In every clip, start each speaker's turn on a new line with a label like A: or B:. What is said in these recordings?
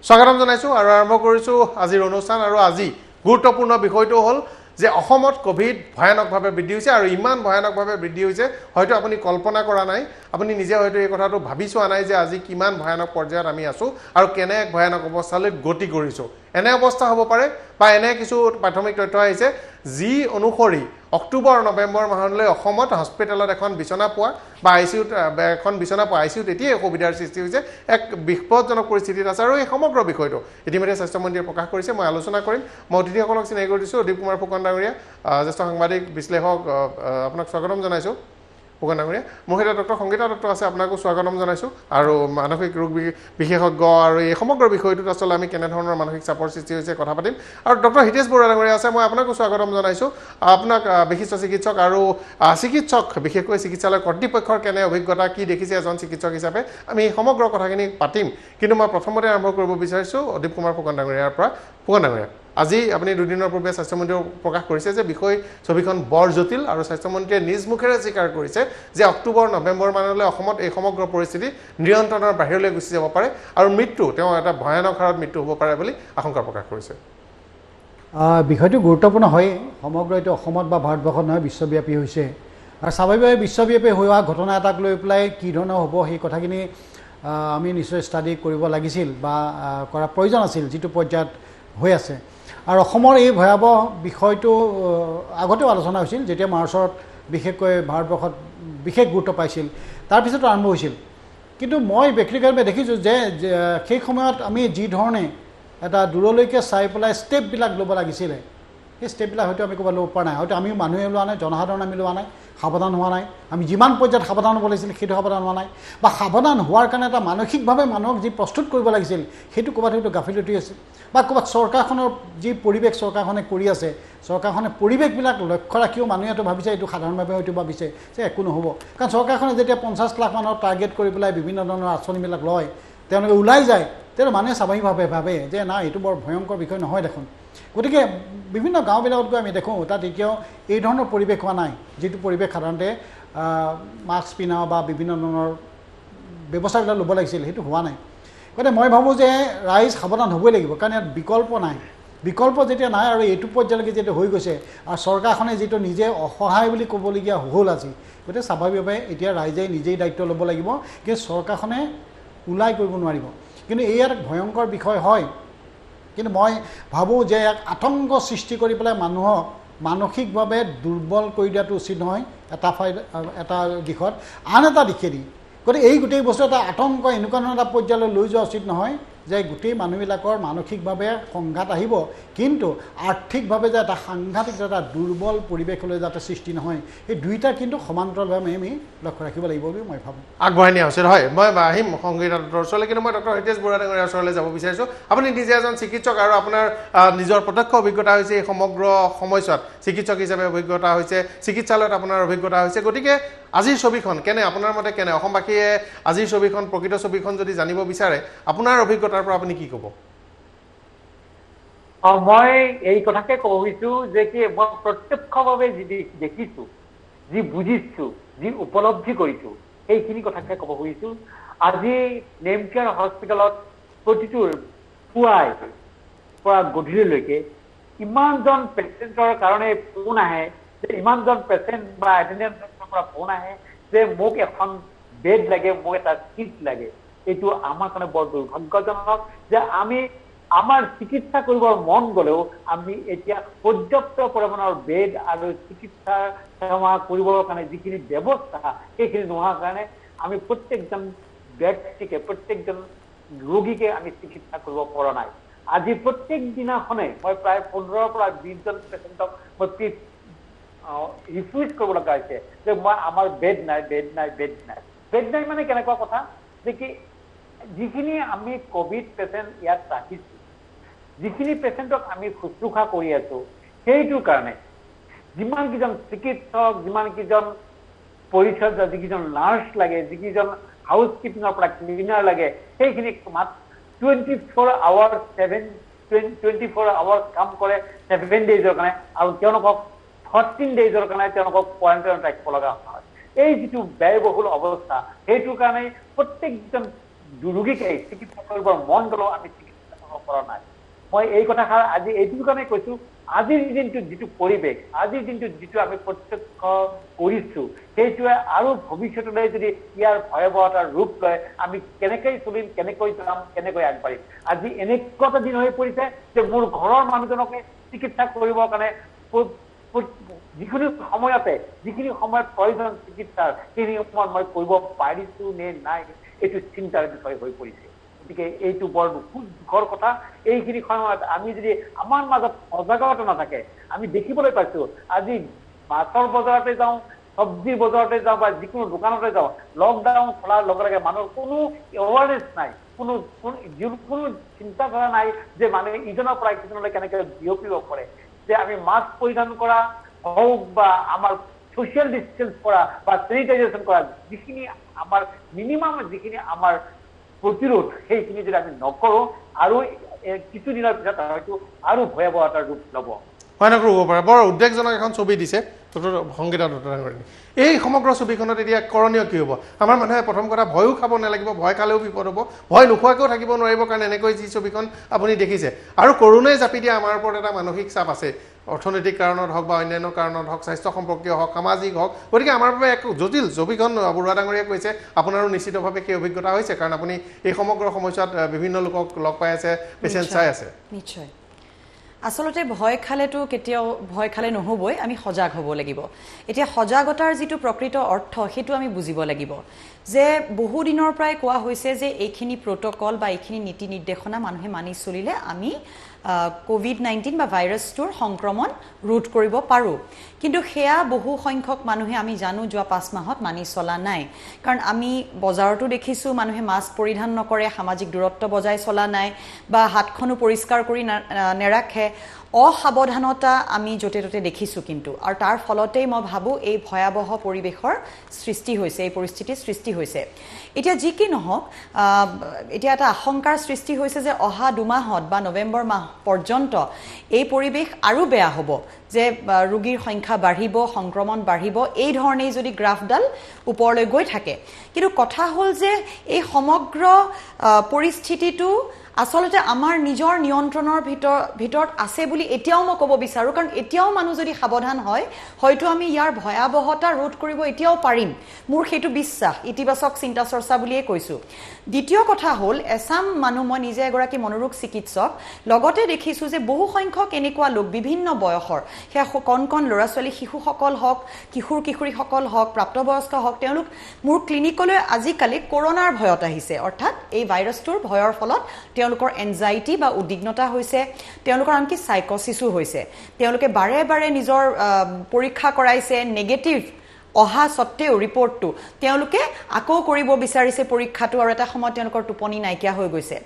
A: স্বাগতম জানাইছো আৰু আৰম্ভ কৰিছো আজিৰ অনুষ্ঠান আৰু আজি গুৰুত্বপূৰ্ণ বিষয়টো হ'ল যে অসমত কোভিড ভয়ানকভাৱে বৃদ্ধি হৈছে আৰু ইমান ভয়ানকভাৱে বৃদ্ধি হৈছে হয়তো আপুনি কল্পনা কৰা নাই আপুনি নিজে হয়তো এই কথাটো ভাবি চোৱা নাই যে আজি কিমান ভয়ানক পৰ্যায়ত আমি আছো আৰু কেনে এক ভয়ানক অৱস্থালৈ গতি কৰিছো এনে অৱস্থা হ'ব পাৰে বা এনে কিছু প্ৰাথমিক তথ্য আহিছে যি অনুসৰি অক্টোবৰ নৱেম্বৰ মাহলৈ অসমত হস্পিটেলত এখন বিছনা পোৱা বা আইচিইউত এখন বিছনা পোৱা আইচিইউত এতিয়াই অসুবিধাৰ সৃষ্টি হৈছে এক বিপদজনক পৰিস্থিতিত আছে আৰু এই সমগ্ৰ বিষয়টো ইতিমধ্যে স্বাস্থ্যমন্ত্ৰীয়ে প্ৰকাশ কৰিছে মই আলোচনা কৰিম মই অতিথিসকলক চিনাকি কৰি দিছোঁ অদীপ কুমাৰ ফুকন ডাঙৰীয়া জ্যেষ্ঠ সাংবাদিক বিশ্লেষক আপোনাক স্বাগতম জনাইছোঁ ফুকন ডাঙৰীয়া মোৰ সৈতে ডক্টৰ সংগীতা দত্ত আছে আপোনাকো স্বাগতম জনাইছোঁ আৰু মানসিক ৰোগ বিশেষজ্ঞ আৰু এই সমগ্ৰ বিষয়টোত আচলতে আমি কেনেধৰণৰ মানসিক চাপৰ সৃষ্টি হৈছে কথা পাতিম আৰু ডক্টৰ হিতেশ বৰুৱা ডাঙৰীয়া আছে মই আপোনাকো স্বাগতম জনাইছোঁ আপোনাক বিশিষ্ট চিকিৎসক আৰু চিকিৎসক বিশেষকৈ চিকিৎসালয় কৰ্তৃপক্ষৰ কেনে অভিজ্ঞতা কি দেখিছে এজন চিকিৎসক হিচাপে আমি এই সমগ্ৰ কথাখিনি পাতিম কিন্তু মই প্ৰথমতে আৰম্ভ কৰিব বিচাৰিছোঁ অদীপ কুমাৰ ফুকন ডাঙৰীয়াৰ পৰা ফুকন ডাঙৰীয়া আজি আপুনি দুদিনৰ পূৰ্বে স্বাস্থ্যমন্ত্ৰীয়ে প্ৰকাশ কৰিছে যে ছবিখন বৰ জটিল আৰু স্বাস্থ্যমন্ত্ৰীয়ে নিজ মুখেৰে স্বীকাৰ কৰিছে যে অক্টোবৰ নৱেম্বৰ মানলৈ অসমত এই সমগ্ৰ পৰিস্থিতি নিয়ন্ত্ৰণৰ বাহিৰলৈ গুচি যাব পাৰে আৰু মৃত্যু তেওঁ এটা ভয়ানক হাৰত মৃত্যু হ'ব পাৰে বুলি আশংকা প্ৰকাশ কৰিছে
B: বিষয়টো গুৰুত্বপূৰ্ণ হয় সমগ্ৰ এইটো অসমত বা ভাৰতবৰ্ষত নহয় বিশ্বব্যাপী হৈছে আৰু স্বাভাৱিকভাৱে বিশ্বব্যাপী হোৱা ঘটনা এটাক লৈ পেলাই কি ধৰণৰ হ'ব সেই কথাখিনি আমি নিশ্চয় ষ্টাডি কৰিব লাগিছিল বা কৰাৰ প্ৰয়োজন আছিল যিটো পৰ্যায়ত হৈ আছে আৰু অসমৰ এই ভয়াৱহ বিষয়টো আগতেও আলোচনা হৈছিল যেতিয়া মাৰ্চত বিশেষকৈ ভাৰতবৰ্ষত বিশেষ গুৰুত্ব পাইছিল তাৰপিছত আৰম্ভ হৈছিল কিন্তু মই ব্যক্তিগতভাৱে দেখিছোঁ যে সেই সময়ত আমি যি ধৰণে এটা দূৰলৈকে চাই পেলাই ষ্টেপবিলাক ল'ব লাগিছিলে সেই ষ্টেপবিলাক হয়তো আমি ক'ৰবাত ল'ব পৰা নাই হয়তো আমি মানুহে লোৱা নাই জনসাধাৰণ আমি লোৱা নাই সাৱধান হোৱা নাই আমি যিমান পৰ্যায়ত সাৱধান হ'ব লাগিছিল সেইটো সাৱধান হোৱা নাই বা সাৱধান হোৱাৰ কাৰণে এটা মানসিকভাৱে মানুহক যি প্ৰস্তুত কৰিব লাগিছিল সেইটো ক'ৰবাত হয়তো গাফিলতি আছে বা ক'ৰবাত চৰকাৰখনৰ যি পৰিৱেশ চৰকাৰখনে কৰি আছে চৰকাৰখনে পৰিৱেশবিলাক লক্ষ্য ৰাখিও মানুহেতো ভাবিছে এইটো সাধাৰণভাৱে হয়তো ভাবিছে যে একো নহ'ব কাৰণ চৰকাৰখনে যেতিয়া 50 লাখ মানুহক টাৰ্গেট কৰি পেলাই বিভিন্ন ধৰণৰ আঁচনিবিলাক লয় তেওঁলোকে ওলাই যায় তেতিয়া মানুহে স্বাভাৱিকভাৱে ভাবে যে না এইটো বৰ ভয়ংকৰ বিষয় নহয় দেখোন গতিকে বিভিন্ন গাঁওবিলাকত গৈ আমি দেখোঁ তাত এতিয়াও এই ধৰণৰ পৰিৱেশ হোৱা নাই যিটো পৰিৱেশ সাধাৰণতে মাস্ক পিন্ধা বা বিভিন্ন ধৰণৰ ব্যৱস্থাবিলাক ল'ব লাগিছিল সেইটো হোৱা নাই গতিকে মই ভাবোঁ যে ৰাইজ সাৱধান হ'বই লাগিব কাৰণ ইয়াত বিকল্প নাই বিকল্প যেতিয়া নাই আৰু এইটো পৰ্যায়লৈকে যেতিয়া হৈ গৈছে আৰু চৰকাৰখনে যিটো নিজে অসহায় বুলি ক'বলগীয়া হ'ল আজি গতিকে স্বাভাৱিকভাৱে এতিয়া ৰাইজে নিজেই দায়িত্ব ল'ব লাগিব কিন্তু চৰকাৰখনে ওলাই কৰিব নোৱাৰিব কিন্তু এই এটা ভয়ংকৰ বিষয় হয় কিন্তু মই ভাবোঁ যে ইয়াক আতংক সৃষ্টি কৰি পেলাই মানুহক মানসিকভাৱে দুৰ্বল কৰি দিয়াটো উচিত নহয় এটা দিশত আন এটা দিশেদি গতিকে এই গোটেই বস্তু এটা আতংক এনেকুৱা ধৰণৰ এটা পৰ্যায়লৈ লৈ যোৱা উচিত নহয় যে গোটেই মানুহবিলাকৰ মানসিকভাৱে সংঘাত আহিব কিন্তু আৰ্থিকভাৱে যে এটা সাংঘাতিক এটা দুৰ্বল পৰিৱেশলৈ যাতে সৃষ্টি নহয় এই দুইটা কিন্তু সমান্তৰালভাৱে আমি লক্ষ্য ৰাখিব লাগিব বুলি মই ভাবোঁ
A: আগবঢ়াই নিয়া হৈছিল হয় মই আহিম সংগীতা দত্তৰ ওচৰলৈ কিন্তু মই ডক্টৰ হিতেশ বৰুৱা ডাঙৰীয়াৰ ওচৰলৈ যাব বিচাৰিছোঁ আপুনি নিজে এজন চিকিৎসক আৰু আপোনাৰ নিজৰ প্ৰত্যক্ষ অভিজ্ঞতা হৈছে এই সমগ্ৰ সময়ছোৱাত চিকিৎসক হিচাপে অভিজ্ঞতা হৈছে চিকিৎসালয়ত আপোনাৰ অভিজ্ঞতা হৈছে গতিকে আজিৰ ছবিখন কেনে আপোনাৰ মতে কেনে অসমবাসীয়ে আজিৰ ছবিখন প্ৰকৃত ছবিখন যদি জানিব বিচাৰে আপোনাৰ অভিজ্ঞতাৰ পৰা আপুনি কি ক'ব
C: মই এই কথাকে ক'ব খুজিছোঁ যে কি মই প্ৰত্যক্ষভাৱে যি দেখিছোঁ যি বুজিছোঁ যি উপলব্ধি কৰিছোঁ সেইখিনি কথাকে ক'ব খুজিছোঁ আজি নেমকেয়াৰ হস্পিটেলত প্ৰতিটো পুৱাই পৰা গধূলিলৈকে ইমানজন পেচেণ্টৰ কাৰণে ফোন আহে যে ইমানজন পেচেণ্ট বা এটেণ্ডেণ্টৰ পৰা ফোন আহে যে মোক এখন বেড লাগে মোক এটা চিট লাগে এইটো আমাৰ কাৰণে বৰ দুৰ্ভাগ্যজনক যে আমি আমাৰ চিকিৎসা কৰিবৰ মন গ'লেও আমি এতিয়া পৰ্যাপ্ত পৰিমাণৰ বেড আৰু চিকিৎসা সেৱা কৰিবৰ কাৰণে যিখিনি ব্যৱস্থা সেইখিনি নোহোৱাৰ কাৰণে আমি প্ৰত্যেকজন ব্যক্তিকে প্ৰত্যেকজন ৰোগীকে আমি চিকিৎসা কৰিব পৰা নাই আজি প্ৰত্যেক দিনাখনে মই প্ৰায় 15 পৰা 20জন পেচেণ্টক মই ৰিফিউজ কৰিব লগা হৈছে যে মই আমাৰ বেড নাই মানে কেনেকুৱা কথা যে কি যিখিনি আমি কোভিড পেচেণ্ট ইয়াত ৰাখিছোঁ যিখিনি পেচেণ্টক আমি শুশ্ৰূষা কৰি আছোঁ সেইটোৰ কাৰণে যিমানকেইজন চিকিৎসক যিমানকেইজন পৰিচৰ্যা যিকেইজন নাৰ্ছ লাগে যিকেইজন হাউচ কিপিঙৰ পৰা ক্লিনাৰ লাগে সেইখিনি মাত্ৰ 24 আৱাৰ কাম কৰে 7 ডেইজৰ কাৰণে আৰু তেওঁলোকক 14 ডেইজৰ কাৰণে তেওঁলোকক কোৱাৰেণ্টাইনত ৰাখিব লগা হয় এই যিটো ব্যয়বহুল অৱস্থা সেইটোৰ কাৰণে প্ৰত্যেকজন ৰোগীকে চিকিৎসা কৰিবৰ মন গ'লেও আমি চিকিৎসা কৰা নাই মই এই কথাষাৰ আজি এইটো কাৰণে কৈছো আজিৰ দিনটো যিটো পৰিৱেশ আজিৰ দিনটো যিটো আমি প্ৰত্যক্ষ কৰিছো সেইটোৱে আৰু ভৱিষ্যতলৈ যদি ইয়াৰ ভয়াৱহতাৰ ৰূপ লয় আমি কেনেকৈ চলিম কেনেকৈ যাম কেনেকৈ আগবাঢ়িম আজি এনেকুৱা এটা দিন হৈ পৰিছে যে মোৰ ঘৰৰ মানুহজনকে চিকিৎসা কৰিবৰ কাৰণে যিখিনি সময়তে যিখিনি সময়ত প্ৰয়োজন চিকিৎসাৰ সেইখিনি সময়ত মই কৰিব পাৰিছো নে নাই এইটো চিন্তাৰ বিষয় হৈ পৰিছে গতিকে এইটো বৰ দুখৰ কথা এইখিনি সময়ত আমি যদি আমাৰ মাজত সজাগতা নাথাকে আমি দেখিবলৈ পাইছো আজি মাছৰ বজাৰতে যাওঁ চব্জিৰ বজাৰতে যাওঁ বা যিকোনো দোকানতে যাওঁ লকডাউন চলাৰ লগে লগে মানুহৰ কোনো এৱাৰনেছ নাই কোনো চিন্তাধাৰা নাই যে মানুহে ইজনৰ পৰা সিজনলৈ কেনেকৈ বিয়পিব পাৰে যে আমি মাস্ক পৰিধান কৰা হোক বা আমাৰ সোশ্যাল ডিস্টেন্স কৰা বা স্যানিটাইজেশন কৰা যিখিনি আমাৰ মিনিমাম যিখিনি আমাৰ প্ৰতিৰোধ সেইখিনি যদি আমি নকৰোঁ আৰু কিছুদিনৰ পিছত হয়তো আৰু ভয়াৱহতাৰ ৰূপ ল'ব
A: ভয়ানক ৰূপ হ'ব পাৰে বৰ উদ্বেগজনক এখন ছবি দিছে সংগীতা দত্তৰাঙী এই সমগ্ৰ ছবিখনত এতিয়া কৰণীয় কি হ'ব আমাৰ মানুহে প্ৰথম কথা ভয়ো খাব নালাগিব ভয় খালেও বিপদ হ'ব ভয় নোখোৱাকৈও থাকিব নোৱাৰিব কাৰণ এনেকৈ যি ছবিখন আপুনি দেখিছে আৰু কৰোণাই জাপি দিয়া আমাৰ ওপৰত এটা মানসিক চাপ আছে অৰ্থনৈতিক কাৰণত হওক বা অন্যান্য কাৰণত হওক স্বাস্থ্য সম্পৰ্কীয় হওক সামাজিক হওক গতিকে আমাৰ বাবে এক জটিল ছবিখন বৰুৱা ডাঙৰীয়াই কৈছে আপোনাৰো নিশ্চিতভাৱে কি অভিজ্ঞতা হৈছে কাৰণ আপুনি এই সমগ্ৰ সময়ছোৱাত বিভিন্ন লোকক লগ পাই আছে পেচেণ্ট চাই আছে
D: নিশ্চয় আসলতে ভয় খালেতো কেতিয়াও ভয় খালে নহবই আমি সজাগ হ'ব লাগিব এতিয়া সজাগতাৰ যিটো প্ৰকৃত অৰ্থ সেইটো আমি বুজিব লাগিব যে বহু দিনৰ পৰাই কোৱা হৈছে যে এইখিনি প্ৰটকল বা এইখিনি নীতি নিৰ্দেশনা মানুহে মানি চলিলে আমি কোভিড-19 বা ভাইৰাছটোৰ সংক্ৰমণ ৰোধ কৰিব পাৰোঁ কিন্তু সেয়া বহু সংখ্যক মানুহে আমি জানো যোৱা 5 মাহত মানি চলা নাই কাৰণ আমি বজাৰতো দেখিছোঁ মানুহে মাস্ক পৰিধান নকৰে সামাজিক দূৰত্ব বজাই চলা নাই বা হাতখনো পৰিষ্কাৰ কৰি নেৰাখে অসাৱধানতা আমি য'তে ত'তে দেখিছোঁ কিন্তু আৰু তাৰ ফলতেই মই ভাবোঁ এই ভয়াৱহ পৰিৱেশৰ সৃষ্টি হৈছে এই পৰিস্থিতিৰ সৃষ্টি হৈছে এতিয়া যি কি নহওক এতিয়া এটা আশংকাৰ সৃষ্টি হৈছে যে অহা 2 মাহত বা নৱেম্বৰ মাহ পৰ্যন্ত এই পৰিৱেশ আৰু বেয়া হ'ব যে ৰোগীৰ সংখ্যা বাঢ়িব সংক্ৰমণ বাঢ়িব এই ধৰণেই যদি গ্ৰাফডাল ওপৰলৈ গৈ থাকে কিন্তু কথা হ'ল যে এই সমগ্ৰ পৰিস্থিতিটো আসলতে আমাৰ নিজৰ নিয়ন্ত্ৰণৰ ভিতৰত আছে বুলি এতিয়াও মই ক'ব বিচাৰোঁ কাৰণ এতিয়াও মানুহ যদি সাৱধান হয় হয়তো আমি ইয়াৰ ভয়াৱহতা ৰোধ কৰিব এতিয়াও পাৰিম মোৰ সেইটো বিশ্বাস ইতিবাচক চিন্তা চৰ্চা বুলিয়ে কৈছোঁ দ্বিতীয় কথা হ'ল এছাম মানুহ মই নিজে এগৰাকী মনোৰোগ চিকিৎসক লগতে দেখিছোঁ যে বহু সংখ্যক এনেকুৱা লোক বিভিন্ন বয়সৰ সেয়া কণ কণ ল'ৰা ছোৱালী শিশুসকল হওক কিশোৰীসকল হওক প্ৰাপ্তবয়স্ক হওক তেওঁলোক মোৰ ক্লিনিকলৈ আজিকালি কৰোণাৰ ভয়ত আহিছে অৰ্থাৎ এই ভাইৰাছটোৰ ভয়ৰ ফলত তেওঁলোকৰ এনজাইটি বা উদ্বিগ্নতা হৈছে তেওঁলোকৰ আনকি সাইকোসিসো হৈছে তেওঁলোকে বাৰে বাৰে নিজৰ পৰীক্ষা কৰাইছে নেগেটিভ অহা সত্ত্বেও ৰিপৰ্টটো তেওঁলোকে আকৌ কৰিব বিচাৰিছে পৰীক্ষাটো আৰু এটা সময়ত তেওঁলোকৰ টোপনি নাইকিয়া হৈ গৈছে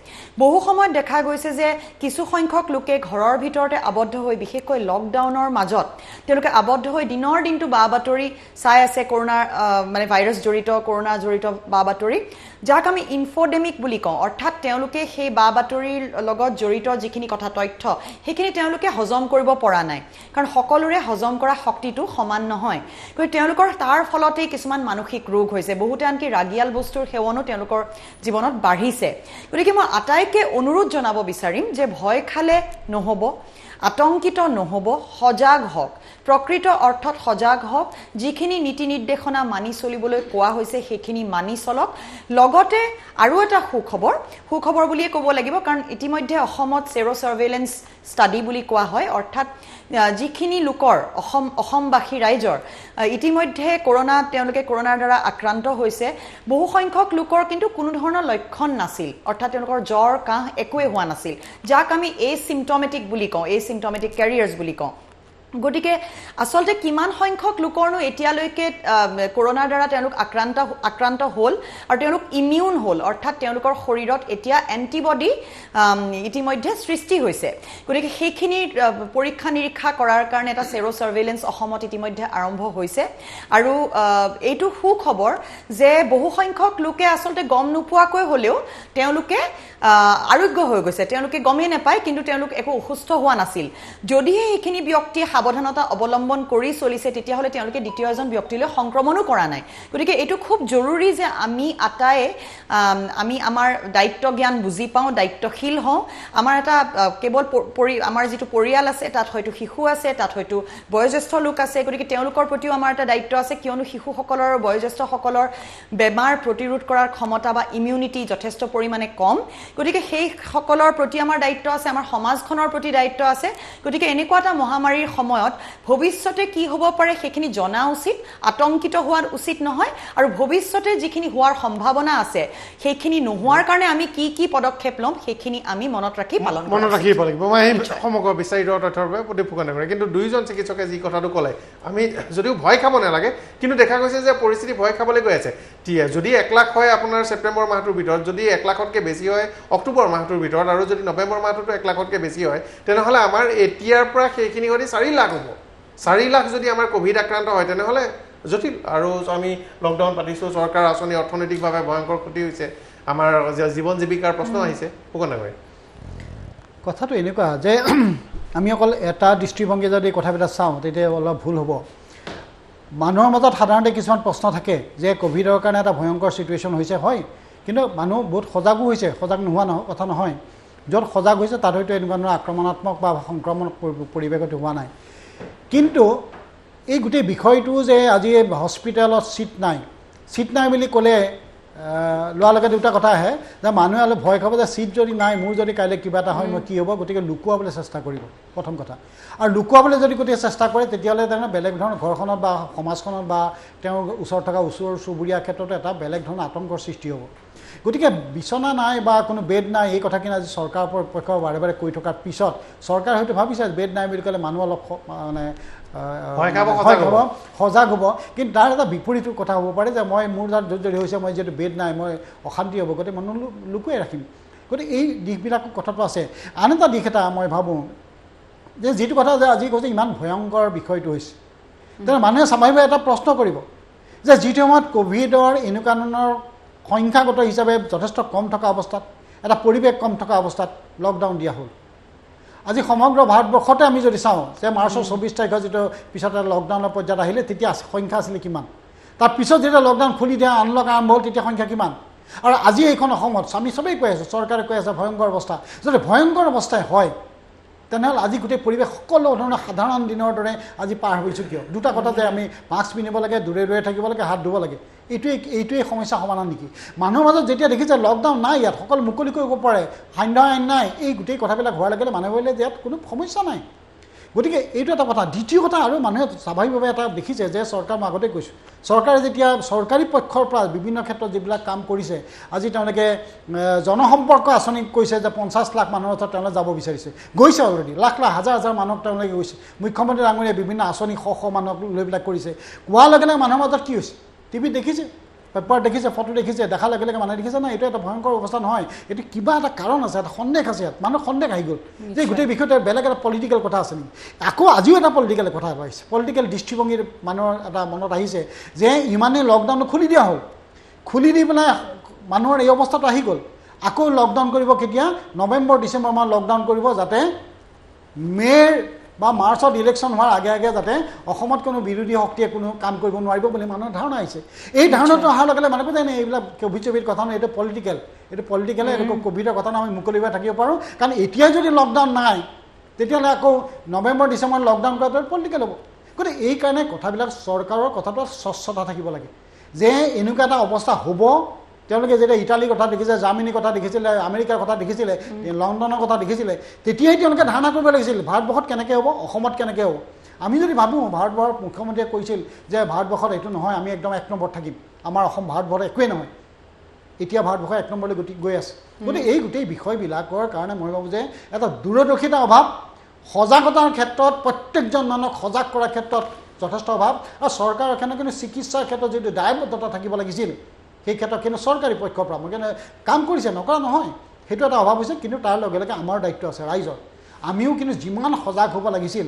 D: বহু সময়ত দেখা গৈছে যে কিছু সংখ্যক লোকে ঘৰৰ ভিতৰতে আবদ্ধ হৈ বিশেষকৈ লকডাউনৰ মাজত তেওঁলোকে আবদ্ধ হৈ দিনৰ দিনটো বা বাতৰি চাই আছে কৰোনা মানে ভাইৰাছ জড়িত কৰোনা জড়িত বা বাতৰি যাক আমি ইনফোডেমিক বুলি কওঁ অৰ্থাৎ তেওঁলোকে সেই বা বাতৰিৰ লগত জড়িত যিখিনি কথা তথ্য সেইখিনি তেওঁলোকে হজম কৰিব পৰা নাই কাৰণ সকলোৰে হজম কৰা শক্তিটো সমান নহয় গতিকে তেওঁলোকৰ তাৰ ফলতেই কিছুমান মানসিক ৰোগ হৈছে বহুতে আনকি ৰাগিয়াল বস্তুৰ সেৱনো তেওঁলোকৰ জীৱনত বাঢ়িছে গতিকে মই আটাইকে অনুৰোধ জনাব বিচাৰিম যে ভয় খালে নহ'ব আতংকিত নহ'ব সজাগ হওক প্ৰকৃত অৰ্থত সজাগ হওক যিখিনি নীতি নিৰ্দেশনা মানি চলিবলৈ কোৱা হৈছে সেইখিনি মানি চলক লগতে আৰু এটা সুখবৰ বুলিয়ে ক'ব লাগিব কাৰণ ইতিমধ্যে অসমত সেৰো সাৰ্ভেইলেন্স ষ্টাডি বুলি কোৱা হয় অৰ্থাৎ যিখিনি লোকৰ অসমবাসী ৰাইজৰ ইতিমধ্যে তেওঁলোকে কৰোনাৰ দ্বাৰা আক্ৰান্ত হৈছে বহু সংখ্যক লোকৰ কিন্তু কোনো ধৰণৰ লক্ষণ নাছিল অৰ্থাৎ তেওঁলোকৰ জ্বৰ কাহ একোৱে হোৱা নাছিল যাক আমি এচিম্পটমেটিক বুলি কওঁ এচিম্পটমেটিক কেৰিয়াৰ্ছ বুলি কওঁ গতিকে আসলতে কিমান সংখ্যক লোকৰনো এতিয়ালৈকে কৰোনাৰ দ্বাৰা তেওঁলোক আক্ৰান্ত হ'ল আৰু তেওঁলোক ইমিউন হ'ল অৰ্থাৎ তেওঁলোকৰ শৰীৰত এতিয়া এণ্টিবডি ইতিমধ্যে সৃষ্টি হৈছে গতিকে সেইখিনি পৰীক্ষা নিৰীক্ষা কৰাৰ কাৰণে এটা সেৰো সাৰ্ভেইলেন্স অসমত ইতিমধ্যে আৰম্ভ হৈছে আৰু এইটো সুখবৰ যে বহু সংখ্যক লোকে আসলতে গম নোপোৱাকৈ হ'লেও তেওঁলোকে আৰোগ্য হৈ গৈছে তেওঁলোকে গমেই নাপায় কিন্তু তেওঁলোক একো অসুস্থ হোৱা নাছিল যদিহে এইখিনি ব্যক্তি সাৱধানতা অৱলম্বন কৰি চলিছে তেতিয়াহ'লে তেওঁলোকে দ্বিতীয় এজন ব্যক্তিলৈ সংক্ৰমণো কৰা নাই গতিকে এইটো খুব জৰুৰী যে আমি আটায়ে আমি আমাৰ দায়িত্ব জ্ঞান বুজি পাওঁ দায়িত্বশীল হওঁ আমাৰ এটা কেৱল আমাৰ যিটো পৰিয়াল আছে তাত হয়তো শিশু আছে তাত হয়তো বয়োজ্যেষ্ঠ লোক আছে গতিকে তেওঁলোকৰ প্ৰতিও আমাৰ এটা দায়িত্ব আছে কিয়নো শিশুসকলৰ আৰু বয়োজ্যেষ্ঠসকলৰ বেমাৰ প্ৰতিৰোধ কৰাৰ ক্ষমতা বা ইমিউনিটি যথেষ্ট পৰিমাণে কম গতিকে সেই সকলৰ প্ৰতি আমাৰ দায়িত্ব আছে আমাৰ সমাজখনৰ প্ৰতি দায়িত্ব আছে গতিকে এনেকুৱা এটা মহামাৰীৰ সময়ত ভৱিষ্যতে কি হ'ব পাৰে সেইখিনি জনা উচিত আতংকিত হোৱাৰ উচিত নহয় আৰু ভৱিষ্যতে যিখিনি হোৱাৰ সম্ভাৱনা আছে সেইখিনি নোহোৱাৰ কাৰণে আমি কি পদক্ষেপ ল'ম সেইখিনি আমি মনত ৰাখি পালন
A: ৰাখিব লাগিব মই সমগ্ৰ বিচাৰিত তথ্যৰ বাবে প্ৰতিফুকন কৰে কিন্তু দুইজন চিকিৎসকে যি কথাটো ক'লে আমি যদিও ভয় খাব নালাগে কিন্তু দেখা গৈছে যে পৰিস্থিতি ভয় খাবলৈ গৈ আছে যদি 1 লাখ হয় আপোনাৰ ছেপ্টেম্বৰ মাহটোৰ ভিতৰত যদি 1 লাখতকৈ বেছি হয় অক্টোবৰ মাহটোৰ ভিতৰত আৰু যদি নৱেম্বৰ মাহটোতো 1 লাখতকৈ বেছি হয় তেনেহ'লে আমাৰ এতিয়াৰ পৰা সেইখিনি সৈতে 4 লাখ হ'ব 4 লাখ যদি আমাৰ কোভিড আক্ৰান্ত হয় তেনেহ'লে জটিল আৰু আমি লকডাউন পাতিছোঁ চৰকাৰ আঁচনি অৰ্থনৈতিকভাৱে ভয়ংকৰ ক্ষতি হৈছে আমাৰ জীৱন জীৱিকাৰ প্ৰশ্ন আহিছে ফুকন কৰে
B: কথাটো এনেকুৱা যে আমি অকল এটা দৃষ্টিভংগী যদি কথাবিলাক চাওঁ তেতিয়া অলপ ভুল হ'ব মানুহৰ মাজত সাধাৰণতে কিছুমান প্ৰশ্ন থাকে যে কোভিডৰ কাৰণে এটা ভয়ংকৰ চিটুৱেশ্যন হৈছে হয় কিন্তু মানুহ বহুত সজাগো হৈছে সজাগ নোহোৱা কথা নহয় য'ত সজাগ হৈছে তাত হয়তো এনেকুৱা ধৰণৰ আক্ৰমণাত্মক বা সংক্ৰমণ পৰিৱেশত হোৱা নাই কিন্তু এই গোটেই বিষয়টো যে আজি হস্পিটেলত ছিট নাই বুলি ক'লে লোৱাৰ লগে দুটা কথা আহে যে মানুহে অলপ ভয় খাব যে ছিট যদি নাই মোৰ যদি কাইলৈ কিবা এটা হয় মই কি হ'ব গতিকে লুকুৱাবলৈ চেষ্টা কৰিব প্ৰথম কথা আৰু লুকুৱাবলৈ যদি গোটেই চেষ্টা কৰে তেতিয়াহ'লে তাৰমানে বেলেগ ধৰণৰ ঘৰখনত বা সমাজখনত বা তেওঁৰ ওচৰত থকা ওচৰ চুবুৰীয়াৰ ক্ষেত্ৰতো এটা বেলেগ ধৰণৰ আতংকৰ সৃষ্টি হ'ব গতিকে বিচনা নাই বা কোনো বেড নাই এই কথাখিনি আজি চৰকাৰৰ পক্ষৰ বাৰে বাৰে কৈ থকাৰ পিছত চৰকাৰে হয়তো ভাবিছে বেড নাই বুলি ক'লে মানুহ অলপ মানে সজাগ হ'ব কিন্তু তাৰ এটা বিপৰীত কথা হ'ব পাৰে যে মোৰ তাত যদি হৈছে মই যিহেতু বেড নাই মই অশান্তি হ'ব গতিকে মানুহ লুকুৱাই ৰাখিম গতিকে এই দিশবিলাক কথাটো আছে আন এটা দিশ এটা মই ভাবোঁ যে যিটো কথা যে আজি কৈছে ইমান ভয়ংকৰ বিষয়টো হৈছে তেনে মানুহে স্বাভাৱিকভাৱে এটা প্ৰশ্ন কৰিব যে যিটো সময়ত কোভিডৰ এনেকুৱা ধৰণৰ সংখ্যাগত হিচাপে যথেষ্ট কম থকা অৱস্থাত এটা পৰিৱেশ কম থকা অৱস্থাত লকডাউন দিয়া হ'ল আজি সমগ্ৰ ভাৰতবৰ্ষতে আমি যদি চাওঁ যে মাৰ্চৰ 24 তাৰিখৰ যিটো পিছত লকডাউনৰ পৰ্যায়ত আহিলে তেতিয়া সংখ্যা আছিলে কিমান তাৰপিছত যেতিয়া লকডাউন খুলি দিয়া আনলক আৰম্ভ হ'ল তেতিয়া সংখ্যা কিমান আৰু আজি এইখন অসমত আমি সবেই কৈ আছোঁ চৰকাৰে কৈ আছে ভয়ংকৰ অৱস্থা যদি ভয়ংকৰ অৱস্থাই হয় তেনেহ'লে আজি গোটেই পৰিৱেশ সকলো ধৰণৰ সাধাৰণ দিনৰ দৰে আজি পাৰ হৈছোঁ কিয় দুটা কথা যে আমি মাস্ক পিন্ধিব লাগে দূৰে দূৰে থাকিব লাগে হাত ধুব লাগে এইটোৱেই সমস্যা সমাধান নেকি মানুহৰ মাজত যেতিয়া দেখিছে লকডাউন নাই ইয়াত সকলো মুকলি কৰিব পাৰে সান্ধ্য আইন নাই এই গোটেই কথাবিলাক হোৱাৰ লগে মানুহে ভাবিলে যে ইয়াত কোনো সমস্যা নাই গতিকে এইটো এটা কথা দ্বিতীয় কথা আৰু মানুহে স্বাভাৱিকভাৱে এটা দেখিছে যে চৰকাৰ মই আগতে কৈছোঁ চৰকাৰে যেতিয়া চৰকাৰী পক্ষৰ পৰা বিভিন্ন ক্ষেত্ৰত যিবিলাক কাম কৰিছে আজি তেওঁলোকে জনসম্পৰ্ক আঁচনি কৈছে যে 50 লাখ মানুহৰ ওচৰত তেওঁলোকে যাব বিচাৰিছে গৈছে অলৰেডি লাখ হাজাৰ মানুহক তেওঁলোকে গৈছে মুখ্যমন্ত্ৰী ডাঙৰীয়াই বিভিন্ন আঁচনি শ মানুহক লৈ পেলাই কৰিছে কোৱাৰ লগে লগে মানুহৰ মাজত কি হৈছে টিভিত দেখিছে পেপাৰ দেখিছে ফটো দেখিছে দেখাৰ লগে লগে মানুহে দেখিছে না এইটো এটা ভয়ংকৰ অৱস্থা নহয় এইটো কিবা এটা কাৰণ আছে এটা সন্দেহ আছে ইয়াত মানুহৰ সন্দেহ আহি গ'ল যে গোটেই বিষয়টো বেলেগ এটা পলিটিকেল কথা আছে নেকি আকৌ আজিও এটা পলিটিকেল কথা আহিছে পলিটিকেল দৃষ্টিভংগীৰ মানুহৰ এটা মনত আহিছে যে ইমানেই লকডাউনটো খুলি দিয়া হ'ল খুলি দি পেলাই মানুহৰ এই অৱস্থাটো আহি গ'ল আকৌ লকডাউন কৰিব কেতিয়া নৱেম্বৰ ডিচেম্বৰ মাহত লকডাউন কৰিব যাতে মে'ৰ বা মাৰ্চত ইলেকশ্যন হোৱাৰ আগে আগে যাতে অসমত কোনো বিৰোধী শক্তিয়ে কোনো কাম কৰিব নোৱাৰিব বুলি মানুহৰ ধাৰণা আহিছে এই ধাৰণাটো অহাৰ লগে লগে মানুহে কৈছে নাই এইবিলাক কোভিড কথা নহয় এইটো পলিটিকেলে এইটো কোভিডৰ কথা আমি মুকলিভাৱে থাকিব পাৰোঁ কাৰণ এতিয়াই যদি লকডাউন নাই তেতিয়াহ'লে আকৌ নৱেম্বৰ ডিচেম্বৰত লকডাউন কৰাটো পলিটিকেল হ'ব গতিকে এই কাৰণে কথাবিলাক চৰকাৰৰ কথাটো স্বচ্ছতা থাকিব লাগে যে এনেকুৱা এটা অৱস্থা হ'ব তেওঁলোকে যেতিয়া ইটালীৰ কথা দেখিছে জাৰ্মানীৰ কথা দেখিছিলে আমেৰিকাৰ কথা দেখিছিলে লণ্ডনৰ কথা দেখিছিলে তেতিয়াই তেওঁলোকে ধাৰণা কৰিব লাগিছিল ভাৰতবৰ্ষত কেনেকৈ হ'ব অসমত কেনেকৈ হ'ব আমি যদি ভাবোঁ ভাৰতবৰ্ষৰ মুখ্যমন্ত্ৰীয়ে কৈছিল যে ভাৰতবৰ্ষত এইটো নহয় আমি একদম 1 নম্বৰত থাকিম আমাৰ অসম ভাৰতবৰ্ষত একোৱেই নহয় এতিয়া ভাৰতবৰ্ষ 1 নম্বৰলৈ গৈ আছে গতিকে এই গোটেই বিষয়বিলাকৰ কাৰণে মই ভাবোঁ যে এটা দূৰদৰ্শিতা অভাৱ সজাগতাৰ ক্ষেত্ৰত প্ৰত্যেকজন মানুহক সজাগ কৰাৰ ক্ষেত্ৰত যথেষ্ট অভাৱ আৰু চৰকাৰৰ কিন্তু চিকিৎসাৰ ক্ষেত্ৰত যিটো দায়বদ্ধতা থাকিব লাগিছিল সেই ক্ষেত্ৰত কিন্তু চৰকাৰী পক্ষৰ পৰা মই কিন্তু কাম কৰিছে নকৰা নহয় সেইটো এটা অভাৱ হৈছে কিন্তু তাৰ লগে লগে আমাৰ দায়িত্ব আছে ৰাইজৰ আমিও কিন্তু যিমান সজাগ হ'ব লাগিছিল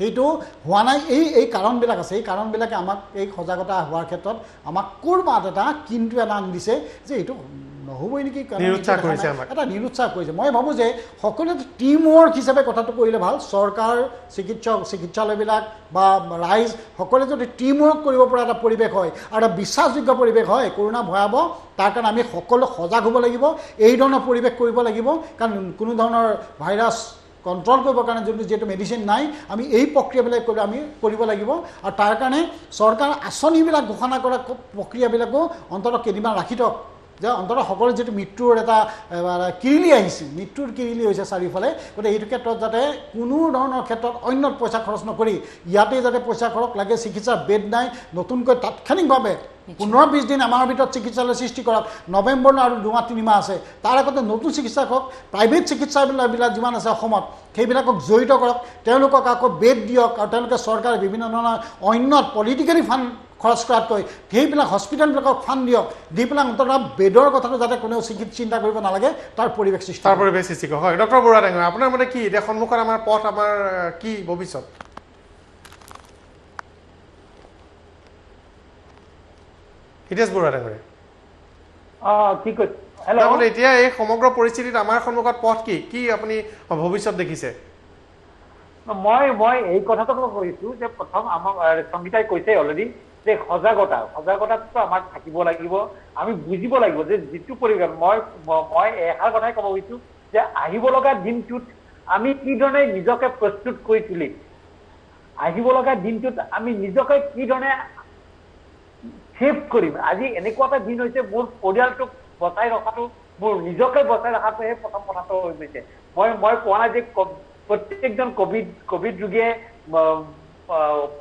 B: সেইটো হোৱা নাই এই কাৰণবিলাক আছে এই কাৰণবিলাকে আমাক এই সজাগতা হোৱাৰ ক্ষেত্ৰত আমাক ক'ৰবাত এটা কিন্তু এটা আনি দিছে যে এইটো নহ'বই নেকি এটা নিৰুৎসাহ কৰিছে মই ভাবোঁ যে সকলোৱে টিম ৱৰ্ক হিচাপে কথাটো কৰিলে ভাল চৰকাৰ চিকিৎসালয়বিলাক বা ৰাইজ সকলোৱে যদি টিম ৱৰ্ক কৰিব পৰা এটা পৰিৱেশ হয় আৰু এটা বিশ্বাসযোগ্য পৰিৱেশ হয় কৰোণা ভয়াৱহ তাৰ কাৰণে আমি সকলো সজাগ হ'ব লাগিব এই ধৰণৰ পৰিৱেশ কৰিব লাগিব কাৰণ কোনো ধৰণৰ ভাইৰাছ কণ্ট্ৰল কৰিবৰ কাৰণে যিহেতু মেডিচিন নাই আমি এই প্ৰক্ৰিয়াবিলাক আমি কৰিব লাগিব আৰু তাৰ কাৰণে চৰকাৰ আঁচনিবিলাক ঘোষণা কৰা প্ৰক্ৰিয়াবিলাকো অন্ততঃ কেইদিনমান ৰাখি থওক যে অন্ততঃ সকলো যিটো মৃত্যুৰ এটা কিৰিলি আহিছে মৃত্যুৰ কিৰিলি হৈছে চাৰিওফালে গতিকে এইটো ক্ষেত্ৰত যাতে কোনো ধৰণৰ ক্ষেত্ৰত অন্যত পইচা খৰচ নকৰি ইয়াতে যাতে পইচা খৰচ লাগে চিকিৎসাৰ বেড নাই নতুনকৈ তাৎক্ষণিকভাৱে 15-20 দিন আমাৰ ভিতৰত চিকিৎসালয় সৃষ্টি কৰক নৱেম্বৰ আৰু 2-3 মাহ আছে তাৰ আগতে নতুন চিকিৎসক হওক প্ৰাইভেট চিকিৎসালয়বিলাক যিমান আছে অসমত সেইবিলাকক জড়িত কৰক তেওঁলোকক আকৌ বেড দিয়ক আৰু তেওঁলোকে চৰকাৰে বিভিন্ন ধৰণৰ অন্যত পলিটিকেলি ফাণ্ড খৰচ কৰাতকৈ সেইবিলাক হস্পিটেলবিলাকক ফাণ্ড দিয়ক দি পেলাই অন্ততঃ বেডৰ কথাটো যাতে কোনেও চিন্তা কৰিব নালাগে তাৰ পৰিৱেশ সৃষ্টি
A: কৰক হয় ডক্টৰ বৰুৱা ডাঙৰীয়া আপোনাৰ মতে কি এতিয়া সন্মুখত আমাৰ পথ আমাৰ কি ভৱিষ্যত হিতেশ বৰুৱা ডাঙৰীয়া
C: কি কৈছে হেল্ল'
A: এতিয়া এই সমগ্ৰ পৰিস্থিতিত আমাৰ সন্মুখত পথ কি আপুনি ভৱিষ্যত দেখিছে
C: মই এই কথাটো কৈছোঁ যে প্ৰথম আমাৰ সংগীতাই কৈছে অলৰেডি যে সজাগতাটো আমাৰ থাকিব লাগিব আমি বুজিব লাগিব যে যিটো পৰিৱেশ মই এষাৰ কথাই ক'ব খুজিছোঁ যে আহিব লগা দিনটোত আমি কিধৰণে নিজকে প্ৰস্তুত কৰি তুলিম আহিব লগা দিনটোত আমি নিজকে কিধৰণে ছেভ কৰিম আজি এনেকুৱা এটা দিন হৈছে মোৰ পৰিয়ালটোক বচাই ৰখাটো মোৰ নিজকে বচাই ৰখাটোহে প্ৰথম কথাটো হৈ গৈছে মই কোৱা নাই যে প্ৰত্যেকজন কভিড ৰোগীয়ে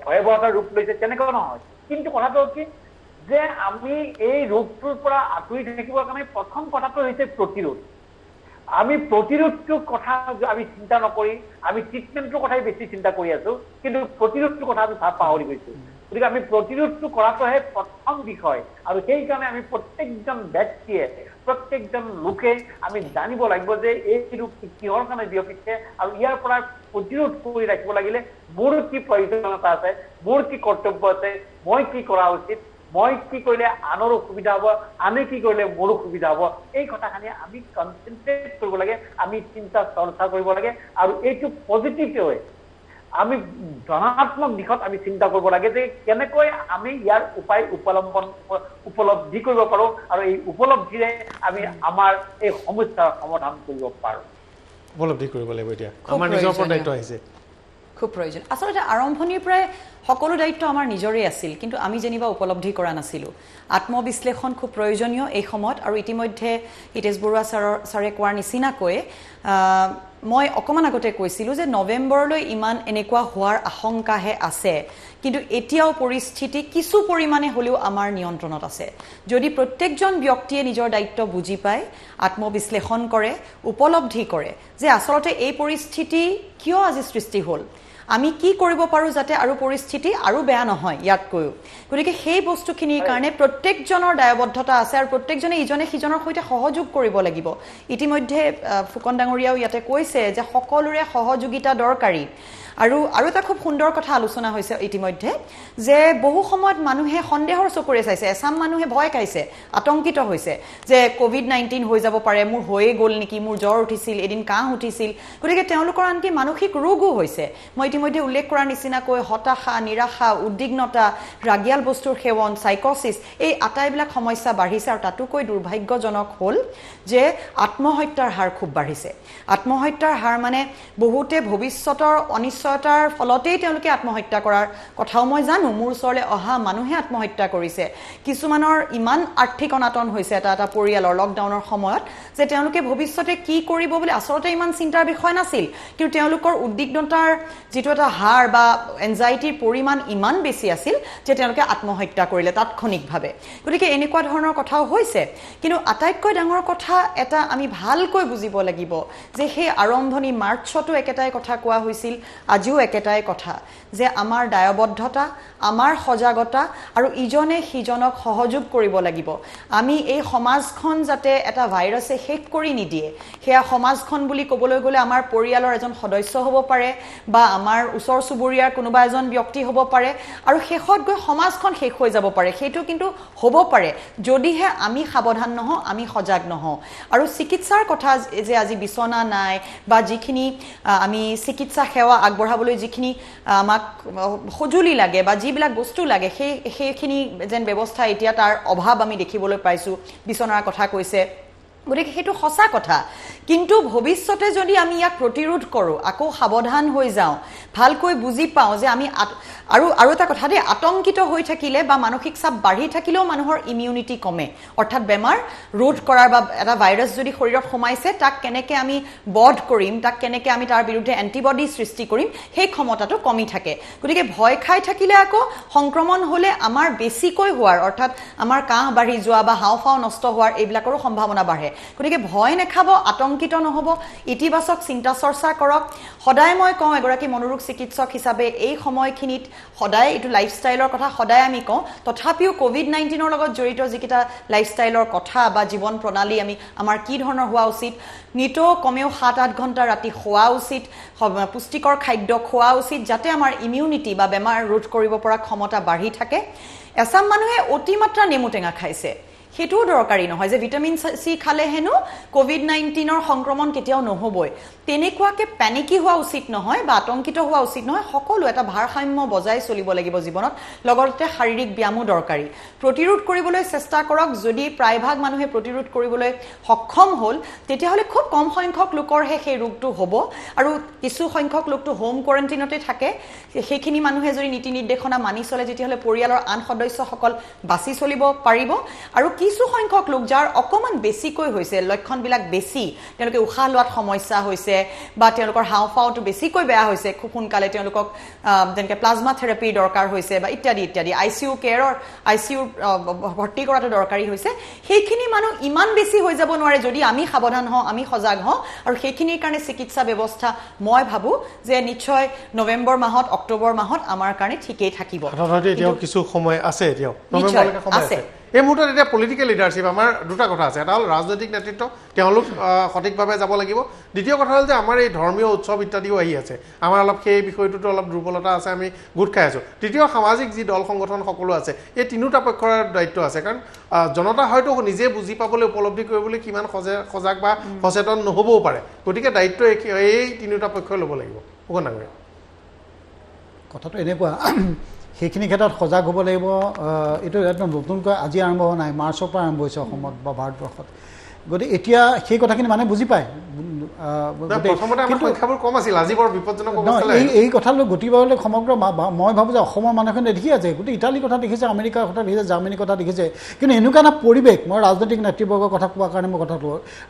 C: ভয়াৱহতা ৰূপ লৈছে তেনেকুৱা নহয় কিন্তু কথাটো কি যে আমি এই ৰোগটোৰ পৰা আঁতৰি থাকিবৰ কাৰণে প্ৰথম কথাটো হৈছে প্ৰতিৰোধ আমি প্ৰতিৰোধটোৰ কথা আমি চিন্তা নকৰি আমি ট্ৰিটমেণ্টটোৰ কথাই বেছি চিন্তা কৰি আছো কিন্তু প্ৰতিৰোধটোৰ কথা আমি পাহৰি গৈছো গতিকে আমি প্ৰতিৰোধটো কৰাটোহে প্ৰথম বিষয় আৰু সেইকাৰণে আমি প্ৰত্যেকজন ব্যক্তিয়ে প্ৰত্যেকজন লোকে আমি জানিব লাগিব যে এই ৰোগটো কিহৰ কাৰণে বিয়পিছে আৰু ইয়াৰ পৰা প্ৰতিৰোধ কৰি ৰাখিব লাগিলে মোৰ কি প্ৰয়োজনীয়তা আছে মোৰ কি কৰ্তব্য আছে মই কি কৰা উচিত মই কি কৰিলে আনৰ সুবিধা হ'ব আনে কি কৰিলে মোৰো সুবিধা হ'ব এই কথাখিনি আমি কনচেনট্ৰেট কৰিব লাগে আমি চিন্তা চৰ্চা কৰিব লাগে আৰু এইটো পজিটিভলি হয় আমি ধনাত্মক দিশত আমি চিন্তা কৰিব লাগে যে কেনেকৈ আমি ইয়াৰ উপায় উপলব্ধি কৰিব পাৰোঁ আৰু এই উপলব্ধিৰে আমি আমাৰ এই সমস্যাৰ সমাধান কৰিব পাৰোঁ
A: উপলব্ধি কৰিব লাগিব এতিয়া আমাৰ নিজৰ ওপৰত দায়িত্ব আহিছে
D: খুব প্ৰয়োজন আচলতে আৰম্ভণিৰ পৰাই সকলো দায়িত্ব আমাৰ নিজৰে আছিল কিন্তু আমি যেনিবা উপলব্ধি কৰা নাছিলোঁ আত্মবিশ্লেষণ খুব প্ৰয়োজনীয় এই সময়ত আৰু ইতিমধ্যে হিতেশ বৰুৱা ছাৰে কোৱাৰ নিচিনাকৈ মই অকণমান আগতে কৈছিলোঁ যে নৱেম্বৰলৈ ইমান এনেকুৱা হোৱাৰ আশংকাহে আছে কিন্তু এতিয়াও পৰিস্থিতি কিছু পৰিমাণে হ'লেও আমাৰ নিয়ন্ত্ৰণত আছে যদি প্ৰত্যেকজন ব্যক্তিয়ে নিজৰ দায়িত্ব বুজি পায় আত্মবিশ্লেষণ কৰে উপলব্ধি কৰে যে আচলতে এই পৰিস্থিতি কিয় আজি সৃষ্টি হ'ল আমি কি কৰিব পাৰোঁ যাতে আৰু পৰিস্থিতি আৰু বেয়া নহয় ইয়াতকৈও গতিকে সেই বস্তুখিনিৰ কাৰণে প্ৰত্যেকজনৰ দায়বদ্ধতা আছে আৰু প্ৰত্যেকজনে ইজনে সিজনৰ সৈতে সহযোগ কৰিব লাগিব ইতিমধ্যে ফুকন ডাঙৰীয়াও ইয়াতে কৈছে যে সকলোৰে সহযোগিতা দৰকাৰী আৰু এটা খুব সুন্দৰ কথা আলোচনা হৈছে ইতিমধ্যে যে বহু সময়ত মানুহে সন্দেহৰ চকুৰে চাইছে এছাম মানুহে ভয় খাইছে আতংকিত হৈছে যে কোভিড-19 হৈ যাব পাৰে মোৰ হৈয়ে গ'ল নেকি মোৰ জ্বৰ উঠিছিল এদিন কাহ উঠিছিল গতিকে তেওঁলোকৰ আনকি মানসিক ৰোগো হৈছে মই ইতিমধ্যে উল্লেখ কৰাৰ নিচিনাকৈ হতাশা নিৰাশা উদ্বিগ্নতা ৰাগিয়াল বস্তুৰ সেৱন সাইকোচিছ এই আটাইবিলাক সমস্যা বাঢ়িছে আৰু তাতোকৈ দুৰ্ভাগ্যজনক হ'ল যে আত্মহত্যাৰ হাৰ খুব বাঢ়িছে আত্মহত্যাৰ হাৰ মানে বহুতে ভৱিষ্যতৰ অনিশ্চয়তাৰ ফলতেই তেওঁলোকে আত্মহত্যা কৰাৰ কথাও মই জানো মোৰ ওচৰলৈ অহা মানুহে আত্মহত্যা কৰিছে কিছুমানৰ ইমান আৰ্থিক অনাটন হৈছে এটা পৰিয়ালৰ লকডাউনৰ সময়ত যে তেওঁলোকে ভৱিষ্যতে কি কৰিব বুলি আচলতে ইমান চিন্তাৰ বিষয় নাছিল কিন্তু তেওঁলোকৰ উদ্বিগ্নতাৰ যিটো এটা হাৰ বা এনজাইটিৰ পৰিমাণ ইমান বেছি আছিল যে তেওঁলোকে আত্মহত্যা কৰিলে তাৎক্ষণিকভাৱে গতিকে এনেকুৱা ধৰণৰ কথাও হৈছে কিন্তু আটাইতকৈ ডাঙৰ কথা এটা আমি ভালকৈ বুজিব লাগিব যে সেই আৰম্ভণি মাৰ্চতো একেটাই কথা কোৱা হৈছিল আজিও একেটাই কথা যে আমাৰ দায়বদ্ধতা আমাৰ সজাগতা আৰু ইজনে সিজনক সহযোগ কৰিব লাগিব আমি এই সমাজখন যাতে এটা ভাইৰাছে শেষ কৰি নিদিয়ে সেয়া সমাজখন বুলি ক'বলৈ গ'লে আমাৰ পৰিয়ালৰ এজন সদস্য হ'ব পাৰে বা আমাৰ আমাৰ ওচৰ চুবুৰীয়াৰ কোনোবা এজন ব্যক্তি হ'ব পাৰে আৰু শেষত গৈ সমাজখন শেষ হৈ যাব পাৰে সেইটো কিন্তু হ'ব পাৰে যদিহে আমি সাৱধান নহওঁ আমি সজাগ নহওঁ আৰু চিকিৎসাৰ কথা যে আজি বিচনা নাই বা যিখিনি আমি চিকিৎসা সেৱা আগবঢ়াবলৈ যিখিনি আমাক সঁজুলি লাগে বা যিবিলাক বস্তু লাগে সেইখিনি যেন ব্যৱস্থা এতিয়া তাৰ অভাৱ আমি দেখিবলৈ পাইছোঁ বিচনাৰ কথা কৈছে গতিকে সেইটো সঁচা কথা কিন্তু ভৱিষ্যতে যদি আমি ইয়াক প্ৰতিৰোধ কৰোঁ আকৌ সাৱধান হৈ যাওঁ ভালকৈ বুজি পাওঁ যে আমি আৰু এটা কথা দেই আতংকিত হৈ থাকিলে বা মানসিক চাপ বাঢ়ি থাকিলেও মানুহৰ ইমিউনিটি কমে অৰ্থাৎ বেমাৰ ৰোধ কৰাৰ বা এটা ভাইৰাছ যদি শৰীৰত সোমাইছে তাক কেনেকৈ আমি বধ কৰিম তাক কেনেকৈ আমি তাৰ বিৰুদ্ধে এণ্টিবডি সৃষ্টি কৰিম সেই ক্ষমতাটো কমি থাকে গতিকে ভয় খাই থাকিলে আকৌ সংক্ৰমণ হ'লে আমাৰ বেছিকৈ হোৱাৰ অৰ্থাৎ আমাৰ কাহ বাঢ়ি যোৱা বা হাওঁফাওঁ নষ্ট হোৱাৰ এইবিলাকৰো সম্ভাৱনা বাঢ়ে গতিকে ভয় নাখাব আতংকিত নহ'ব ইতিবাচক চিন্তা চৰ্চা কৰক সদায় মই কওঁ এগৰাকী মনোৰোগ চিকিৎসক হিচাপে এই সময়খিনিত সদায় এইটো লাইফষ্টাইলৰ কথা সদায় আমি কওঁ তথাপিও কোভিড-19ৰ লগত জড়িত যিকেইটা লাইফষ্টাইলৰ কথা বা জীৱন প্ৰণালী আমাৰ কি ধৰণৰ হোৱা উচিত নিতৌ কমেও 7-8 ঘণ্টা ৰাতি খোৱা উচিত পুষ্টিকৰ খাদ্য খোৱা উচিত যাতে আমাৰ ইমিউনিটি বা বেমাৰ ৰোধ কৰিব পৰা ক্ষমতা বাঢ়ি থাকে এচাম মানুহে অতিমাত্ৰা নেমু টেঙা খাইছে সেইটোও দৰকাৰী নহয় যে ভিটামিন চি খালে হেনো কোভিড-19ৰ সংক্ৰমণ কেতিয়াও নহ'বই তেনেকুৱাকৈ পেনিকি হোৱা উচিত নহয় বা আতংকিত হোৱা উচিত নহয় সকলো এটা ভাৰসাম্য বজাই চলিব লাগিব জীৱনত লগতে শাৰীৰিক ব্যায়ামো দৰকাৰী প্ৰতিৰোধ কৰিবলৈ চেষ্টা কৰক যদি প্ৰায়ভাগ মানুহে প্ৰতিৰোধ কৰিবলৈ সক্ষম হ'ল তেতিয়াহ'লে খুব কম সংখ্যক লোকৰহে সেই ৰোগটো হ'ব আৰু কিছু সংখ্যক লোকটো হোম কোৱাৰেণ্টাইনতে থাকে সেইখিনি মানুহে যদি নীতি নিৰ্দেশনা মানি চলে তেতিয়াহ'লে পৰিয়ালৰ আন সদস্যসকল বাচি চলিব পাৰিব আৰু কিছু সংখ্যক লোক যাৰ অকণমান বেছিকৈ হৈছে লক্ষণবিলাক বেছি তেওঁলোকে উশাহ লোৱাত সমস্যা হৈছে বা তেওঁলোকৰ হাওঁফাওঁটো বেছিকৈ বেয়া হৈছে খুব সোনকালে তেওঁলোকক যেনেকৈ প্লাজমা থেৰাপিৰ দৰকাৰ হৈছে বা ইত্যাদি ইত্যাদি আইচিইউ ভৰ্তি কৰাটো দৰকাৰী হৈছে সেইখিনি মানুহ ইমান বেছি হৈ যাব নোৱাৰে যদি আমি সাৱধান হওঁ আমি সজাগ হওঁ আৰু সেইখিনিৰ কাৰণে চিকিৎসা ব্যৱস্থা মই ভাবোঁ যে নিশ্চয় নৱেম্বৰ মাহত অক্টোবৰ মাহত আমাৰ কাৰণে ঠিকেই থাকিব
A: এতিয়াও কিছু সময় আছে এতিয়াও নৱেম্বৰলৈকে সময় আছে এই মুহূৰ্তত এতিয়া পলিটিকেল লিডাৰশ্বিপ আমাৰ দুটা কথা আছে এটা হ'ল ৰাজনৈতিক নেতৃত্ব তেওঁলোক সঠিকভাৱে যাব লাগিব দ্বিতীয় কথা হ'ল যে আমাৰ এই ধৰ্মীয় উৎসৱ ইত্যাদিও আহি আছে আমাৰ অলপ সেই বিষয়টোতো অলপ দুৰ্বলতা আছে আমি গোট খাই আছোঁ তৃতীয় সামাজিক যি দল সংগঠন সকলো আছে এই তিনিওটা পক্ষৰ দায়িত্ব আছে কাৰণ জনতা হয়তো নিজে বুজি পাবলৈ উপলব্ধি কৰিবলৈ কিমান সজাগ বা সচেতন নহ'বও পাৰে গতিকে দায়িত্ব এই তিনিওটা পক্ষই ল'ব লাগিব ফুকন ডাঙৰীয়া
B: কথাটো এনেকুৱা সেইখিনি ক্ষেত্ৰত সজাগ হ'ব লাগিব এইটো একদম নতুনকৈ আজি আৰম্ভ হোৱা নাই মাৰ্চৰ পৰা আৰম্ভ হৈছে অসমত বা ভাৰতবৰ্ষত গতিকে এতিয়া সেই কথাখিনি মানুহে বুজি পায় এই কথালৈ গতিবাবলৈ সমগ্ৰ মই ভাবোঁ যে অসমৰ মানুহখিনি দেখি আছে গোটেই ইটালীৰ কথা দেখিছে আমেৰিকাৰ কথা দেখিছে জাৰ্মানীৰ কথা দেখিছে কিন্তু এনেকুৱা এটা পৰিৱেশ মই ৰাজনৈতিক নেতৃবৰ্গৰ কথা কোৱাৰ কাৰণে মই কথাটো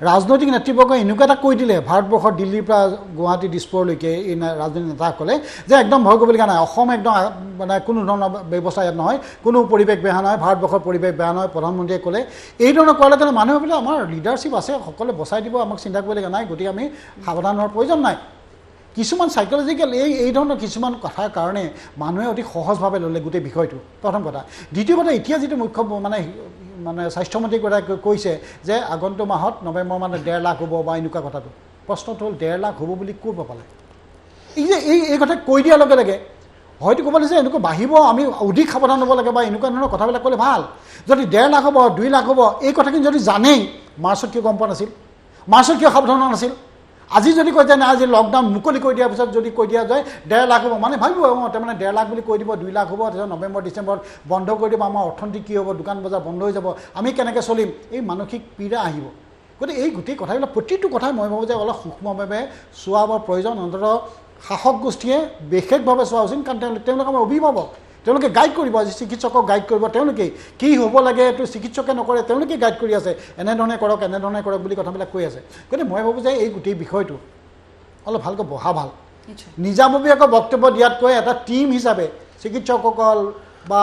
B: ৰাজনৈতিক নেতৃবৰ্গই এনেকুৱা এটা কৈ দিলে ভাৰতবৰ্ষৰ দিল্লীৰ পৰা গুৱাহাটী দিছপুৰলৈকে এই ৰাজনৈতিক নেতাসকলে যে একদম ভয় কৰিবলগীয়া নাই অসম একদম মানে কোনো ধৰণৰ ব্যৱস্থা ইয়াত নহয় কোনো পৰিৱেশ বেয়া নহয় ভাৰতবৰ্ষৰ পৰিৱেশ বেয়া নহয় প্ৰধানমন্ত্ৰীয়ে ক'লে এই ধৰণৰ কোৱাৰ লগে মানুহে বোলে আমাৰ লিডাৰশ্বিপ আছে সকলোৱে বচাই দিব আমাক চিন্তা কৰিবলগীয়া নাই গতিকে আমি সাৱধান হোৱাৰ প্ৰয়োজন নাই কিছুমান চাইক'লজিকেল এই ধৰণৰ কিছুমান কথাৰ কাৰণে মানুহে অতি সহজভাৱে ল'লে গোটেই বিষয়টো প্ৰথম কথা দ্বিতীয় কথা এতিয়া যিটো মুখ্য মানে স্বাস্থ্যমন্ত্ৰীগৰাকীয়ে কৈছে যে আগন্তুক মাহত নৱেম্বৰ মাহত 1.5 লাখ হ'ব বা এনেকুৱা কথাটো প্ৰশ্নটো হ'ল 1.5 লাখ হ'ব বুলি ক'ৰ পৰা পালে এই যে এই কথা কৈ দিয়াৰ লগে লগে হয়তো ক'ব লাগিছে এনেকুৱা বাঢ়িব আমি অধিক সাৱধান হ'ব লাগে বা এনেকুৱা ধৰণৰ কথাবিলাক ক'লে ভাল যদি 1.5 লাখ হ'ব 2 লাখ হ'ব এই কথাখিনি যদি জানেই মাৰ্চত কিয় গম পোৱা নাছিল মাৰ্চত কিয় সাৱধান নাছিল আজি যদি কৈ যায় আজি লকডাউন মুকলি কৰি দিয়াৰ পিছত যদি কৈ দিয়া যায় 1.5 লাখ হ'ব মানে ভাবিব তাৰমানে 1.5 লাখ বুলি কৈ দিব 2 লাখ হ'ব তাৰপিছত নৱেম্বৰ ডিচেম্বৰত বন্ধ কৰি দিব আমাৰ অৰ্থনীতি কি হ'ব দোকান বজাৰ বন্ধ হৈ যাব আমি কেনেকৈ চলিম এই মানসিক পীড়া আহিব গতিকে এই গোটেই কথাবিলাক প্ৰতিটো কথাই মই ভাবোঁ যে অলপ সূক্ষ্মভাৱে চোৱাৰ প্ৰয়োজন অন্ততঃ শাসক গোষ্ঠীয়ে বিশেষভাৱে চোৱা উচিত কাৰণ তেওঁলোক আমাৰ অভিভাৱক তেওঁলোকে গাইড কৰিব আজি চিকিৎসকক গাইড কৰিব তেওঁলোকে কি হ'ব লাগে এইটো চিকিৎসকে নকৰে তেওঁলোকে গাইড কৰি আছে এনেধৰণে কৰক বুলি কথাবিলাক কৈ আছে গতিকে মই ভাবোঁ যে এই গোটেই বিষয়টো অলপ ভালকৈ বহা ভাল নিজাববীয়াকৈ বক্তব্য দিয়াতকৈ এটা টীম হিচাপে চিকিৎসকসকল বা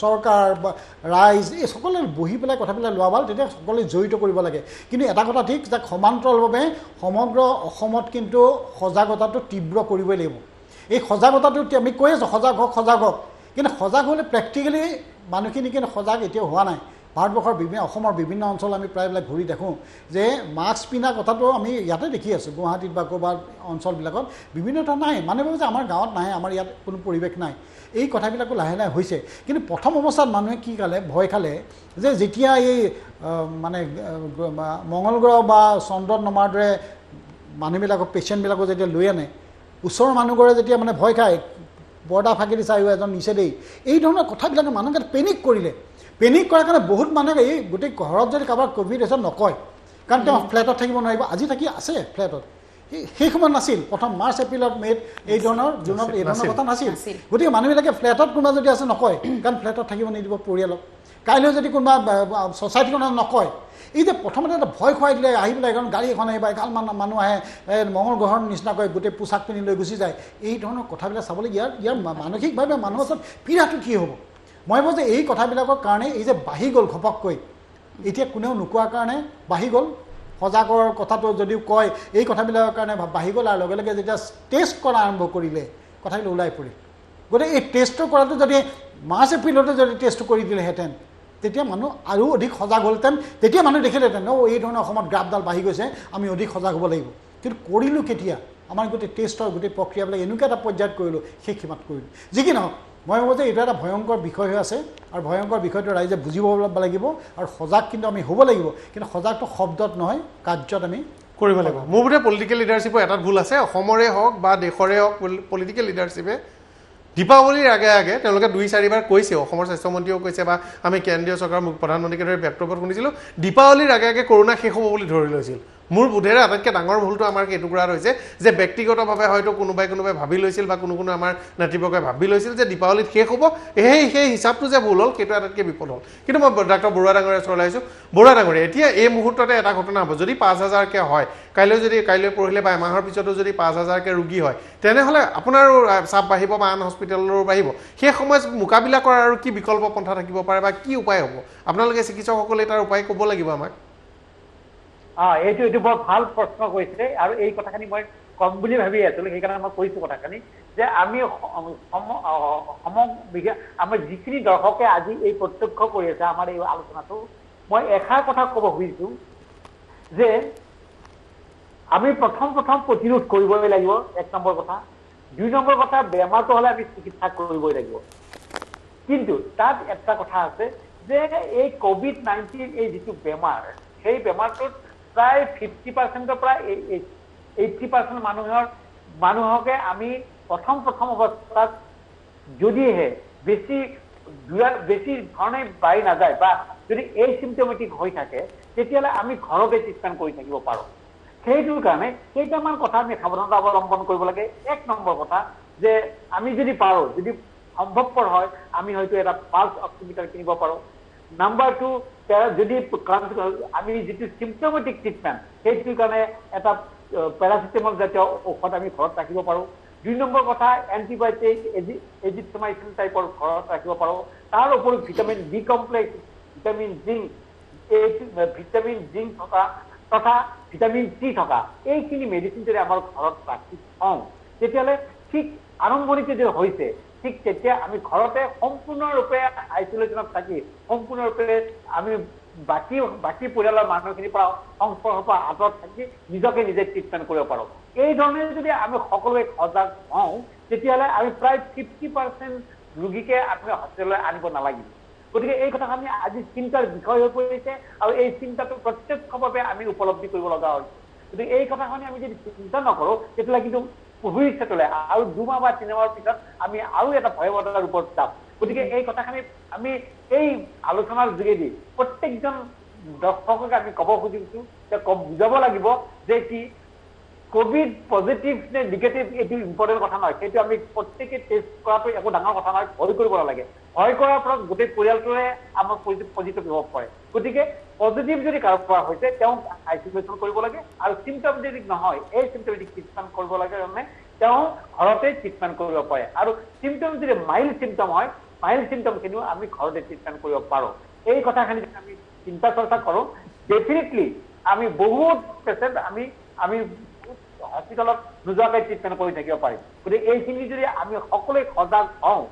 B: চৰকাৰ বা ৰাইজ এই সকলোৱে বহি পেলাই কথাবিলাক লোৱা ভাল তেতিয়া সকলোৱে জড়িত কৰিব লাগে কিন্তু এটা কথা ঠিক যে সমান্তৰালভাৱে সমগ্ৰ অসমত কিন্তু সজাগতাটো তীব্ৰ কৰিবই লাগিব এই সজাগতাটো আমি কৈ আছোঁ সজাগ হওক কিন্তু সজাগ হ'লে প্ৰেক্টিকেলি মানুহখিনি কিন্তু সজাগ এতিয়াও হোৱা নাই ভাৰতবৰ্ষৰ অসমৰ বিভিন্ন অঞ্চল আমি প্ৰায়বিলাক ঘূৰি দেখোঁ যে মাস্ক পিন্ধা কথাটো আমি ইয়াতে দেখি আছোঁ গুৱাহাটীত বা ক'ৰবাত অঞ্চলবিলাকত বিভিন্নতা নাই মানে ভাবোঁ যে আমাৰ গাঁৱত নাই আমাৰ ইয়াত কোনো পৰিৱেশ নাই এই কথাবিলাকো লাহে লাহে হৈছে কিন্তু প্ৰথম অৱস্থাত মানুহে কি খালে ভয় খালে যে যেতিয়া এই মানে মংগল গ্ৰহ বা চন্দ্ৰত নমাৰ দৰে মানুহবিলাকক পেচেণ্টবিলাকক যেতিয়া লৈ আনে ওচৰৰ মানুহবোৰে যেতিয়া মানে ভয় খায় বৰ্ডা ফাঁকি দিছে আৰু এজন নিচে দেই এই ধৰণৰ কথাবিলাকে মানুহক পেনিক কৰিলে পেনিক কৰাৰ কাৰণে বহুত মানুহে এই গোটেই ঘৰত যদি কাৰোবাৰ ক'ভিড হৈছে নকয় কাৰণ তেওঁ ফ্লেটত থাকিব নোৱাৰিব আজি থাকি আছে ফ্লেটত সেই সময়ত নাছিল প্ৰথম মাৰ্চ এপ্ৰিলত মে'ত এই ধৰণৰ জুনত এই ধৰণৰ কথা নাছিল গতিকে মানুহবিলাকে ফ্লেটত কোনোবা যদি আছে নকয় কাৰণ ফ্লেটত থাকিব নিদিব পৰিয়ালক কাইলৈ যদি কোনোবা ছ'চাইটিখনত নকয় এই যে প্ৰথমতে এটা ভয় খুৱাই দিলে আহি পেলাই এখন গাড়ী এখন আহিব এগাল মানুহ আহে মংগল গ্ৰহৰ নিচিনাকৈ গোটেই পোছাক পিন্ধি লৈ গুচি যায় এই ধৰণৰ কথাবিলাক চাবলৈ ইয়াৰ মানসিকভাৱে মানুহৰ ওচৰত পীড়াটো কি হ'ব মই ভাবোঁ যে এই কথাবিলাকৰ কাৰণে এই যে বাঢ়ি গ'ল ঘপককৈ এতিয়া কোনেও নোকোৱাৰ কাৰণে বাঢ়ি গ'ল সজাগৰ কথাটো যদিও কয় এই কথাবিলাকৰ কাৰণে বাঢ়ি গ'ল আৰু লগে লগে যেতিয়া টেষ্ট কৰা আৰম্ভ কৰিলে কথাবিলাক ওলাই পৰিল গতিকে এই টেষ্টটো কৰাটো যদি মাৰ্চ এপ্ৰিলতে যদি টেষ্টটো কৰি দিলেহেঁতেন তেতিয়া মানুহ আৰু অধিক সজাগ হ'লহেঁতেন তেতিয়া মানুহ দেখিলেহেঁতেন এই ধৰণৰ অসমত গ্ৰাফডাল বাঢ়ি গৈছে আমি অধিক সজাগ হ'ব লাগিব কিন্তু কৰিলোঁ কেতিয়া আমাৰ গোটেই টেষ্টৰ গোটেই প্ৰক্ৰিয়াবিলাক এনেকুৱা এটা পৰ্যায়ত কৰিলোঁ সেই সীমাত কৰিলোঁ যি কি নহওক মই ভাবোঁ যে এইটো এটা ভয়ংকৰ বিষয় হৈ আছে আৰু ভয়ংকৰ বিষয়টো ৰাইজে বুজিব লাগিব আৰু সজাগ কিন্তু আমি হ'ব লাগিব কিন্তু সজাগটো শব্দত নহয় কাৰ্যত আমি
A: কৰিব লাগিব মোৰ বোধে পলিটিকেল লিডাৰশ্বিপৰ এটা ভুল আছে অসমৰে হওক বা দেশৰে হওক পলিটিকেল লিডাৰশ্বিপে দীপাৱলীৰ আগে আগে তেওঁলোকে 2-4বাৰ কৈছে অসমৰ স্বাস্থ্যমন্ত্ৰীয়েও কৈছে বা আমি কেন্দ্ৰীয় চৰকাৰৰ প্ৰধানমন্ত্ৰীকে ধৰি বক্তব্যত শুনিছিলোঁ দীপাৱলীৰ আগে আগে কৰোণা শেষ হ'ব বুলি ধৰি লৈছিল মোৰ বোধেৰে আটাইতকৈ ডাঙৰ ভুলটো আমাৰ এইটুকুৰাত হৈছে যে ব্যক্তিগতভাৱে হয়তো কোনোবাই ভাবি লৈছিল বা কোনো আমাৰ নেতৃবৰ্গই ভাবি লৈছিল যে দীপাৱলীত শেষ হ'ব সেই হিচাপটো যে ভুল হ'ল সেইটো আটাইতকৈ বিপদ হ'ল কিন্তু মই ডাক্তৰ বৰুৱা ডাঙৰীয়া ওচৰলৈ আহিছোঁ বৰুৱা ডাঙৰীয়া এতিয়া এই মুহূৰ্ততে এটা ঘটনা হ'ব যদি 5,000কৈ হয় কাইলৈ পৰহিলে বা এমাহৰ পিছতো যদি 5,000কৈ ৰোগী হয় তেনেহ'লে আপোনাৰো চাপ বাঢ়িব বা আন হস্পিটেলৰো বাঢ়িব সেই সময়ত মোকাবিলা কৰাৰ আৰু কি বিকল্প পন্থা থাকিব পাৰে বা কি উপায় হ'ব আপোনালোকে চিকিৎসকসকলে তাৰ উপায় ক'ব লাগিব আমাক
C: এইটো বৰ ভাল প্ৰশ্ন কৰিছে আৰু এই কথাখিনি মই কম বুলি ভাবি আছিলোঁ সেইকাৰণে মই কৈছোঁ কথাখিনি যে আমি আমাৰ যিখিনি দৰ্শকে আজি এই প্ৰত্যক্ষ কৰি আছে আমাৰ এই আলোচনাটো মই এষাৰ কথা ক'ব খুজিছোঁ যে আমি প্ৰথম প্ৰতিৰোধ কৰিবই লাগিব 1 নম্বৰ কথা 2 নম্বৰ কথা বেমাৰটো হ'লে আমি চিকিৎসা কৰিবই লাগিব কিন্তু তাত এটা কথা আছে যে এই COVID-19 এই যিটো বেমাৰ সেই বেমাৰটোত প্ৰায় 50%ৰ পৰা 80% মানুহকে আমি প্ৰথম অৱস্থাত যদিহে বেছি ধৰণে বাঢ়ি নাযায় বা যদি এই চিমটমেটিক হৈ থাকে তেতিয়াহ'লে আমি ঘৰতে ট্ৰিটমেণ্ট কৰি থাকিব পাৰোঁ সেইটোৰ কাৰণে কেইটামান কথা আমি সাৱধানতা অৱলম্বন কৰিব লাগে 1 নম্বৰ কথা যে আমি যদি পাৰোঁ যদি সম্ভৱপৰ হয় আমি হয়তো এটা পালছ অক্সিমিটাৰ কিনিব পাৰোঁ নাম্বাৰ 2 যদি আমি যিটো চিমটমেটিক ট্ৰিটমেণ্ট সেইটোৰ কাৰণে এটা পেৰাচিটামল জাতীয় ঔষধ আমি ঘৰত ৰাখিব পাৰোঁ 2 নম্বৰ কথা এণ্টিবায়'টিক এজিথ্ৰমাইচিন টাইপৰ ঘৰত ৰাখিব পাৰোঁ তাৰ উপৰিও vitamin B complex vitamin zinc থকা তথা ভিটামিন চি থকা এইখিনি মেডিচিন যদি আমাৰ ঘৰত ৰাখি থওঁ তেতিয়াহ'লে ঠিক আৰম্ভণিতে যে হৈছে ঠিক তেতিয়া আমি ঘৰতে সম্পূৰ্ণৰূপে আইচলেশ্যনত থাকি সম্পূৰ্ণৰূপে আমি বাকী পৰিয়ালৰ মানুহখিনিৰ পৰা সংস্পৰ্শৰ পৰা আঁতৰত থাকি নিজকে নিজে ট্ৰিটমেণ্ট কৰিব পাৰোঁ এই ধৰণে যদি আমি সকলোৱে সজাগ হওঁ তেতিয়াহ'লে আমি প্ৰায় 50% ৰোগীকে আমি হস্পিটেললৈ আনিব নালাগিব গতিকে এই কথাখিনি আজি চিন্তাৰ বিষয় হৈ পৰিছে আৰু এই চিন্তাটো প্ৰত্যক্ষভাৱে আমি উপলব্ধি কৰিব লগা হৈছে গতিকে এই কথাখিনি আমি যদি চিন্তা নকৰোঁ তেতিয়াহ'লে কিন্তু ভৱিষ্যতলৈ আৰু 2 মাহ বা 3 মাহৰ পিছত আমি আৰু এটা ভয়াৱহতাৰ ওপৰত যাম গতিকে এই কথাখিনি আমি এই আলোচনাৰ যোগেদি প্ৰত্যেকজন দৰ্শকক আমি ক'ব খুজিছোঁ যে বুজাব লাগিব যে কি কোভিড পজিটিভ নে নিগেটিভ এইটো ইম্পৰ্টেণ্ট কথা নহয় সেইটো আমি প্ৰত্যেকে টেষ্ট কৰাটো একো ডাঙৰ কথা নহয় ভয় কৰিব নালাগে ভয় কৰাৰ ফলত গোটেই পৰিয়ালটোৱে আমাক পজিটিভ হ'ব পাৰে গতিকে পজিটিভ যদি কাৰোবাৰ হৈছে তেওঁক আইচলেশ্যন কৰিব লাগে আৰু চিমটমেটিক নহয় এই চিমটমেটিক ট্ৰিটমেণ্ট কৰিব লাগে কাৰণে তেওঁ ঘৰতে ট্ৰিটমেণ্ট কৰিব পাৰে আৰু চিমটম যদি মাইল্ড চিমটম হয় মাইল্ড চিমটমখিনিও আমি ঘৰতে ট্ৰিটমেণ্ট কৰিব পাৰোঁ এই কথাখিনি যদি আমি চিন্তা চৰ্চা কৰোঁ ডেফিনেটলি আমি বহুত পেচেণ্ট আমি হস্পিটেলত নোযোৱাকৈ ট্ৰিটমেণ্ট কৰি থাকিব পাৰিম গতিকে এইখিনি যদি আমি সকলোৱে সজাগ হওঁ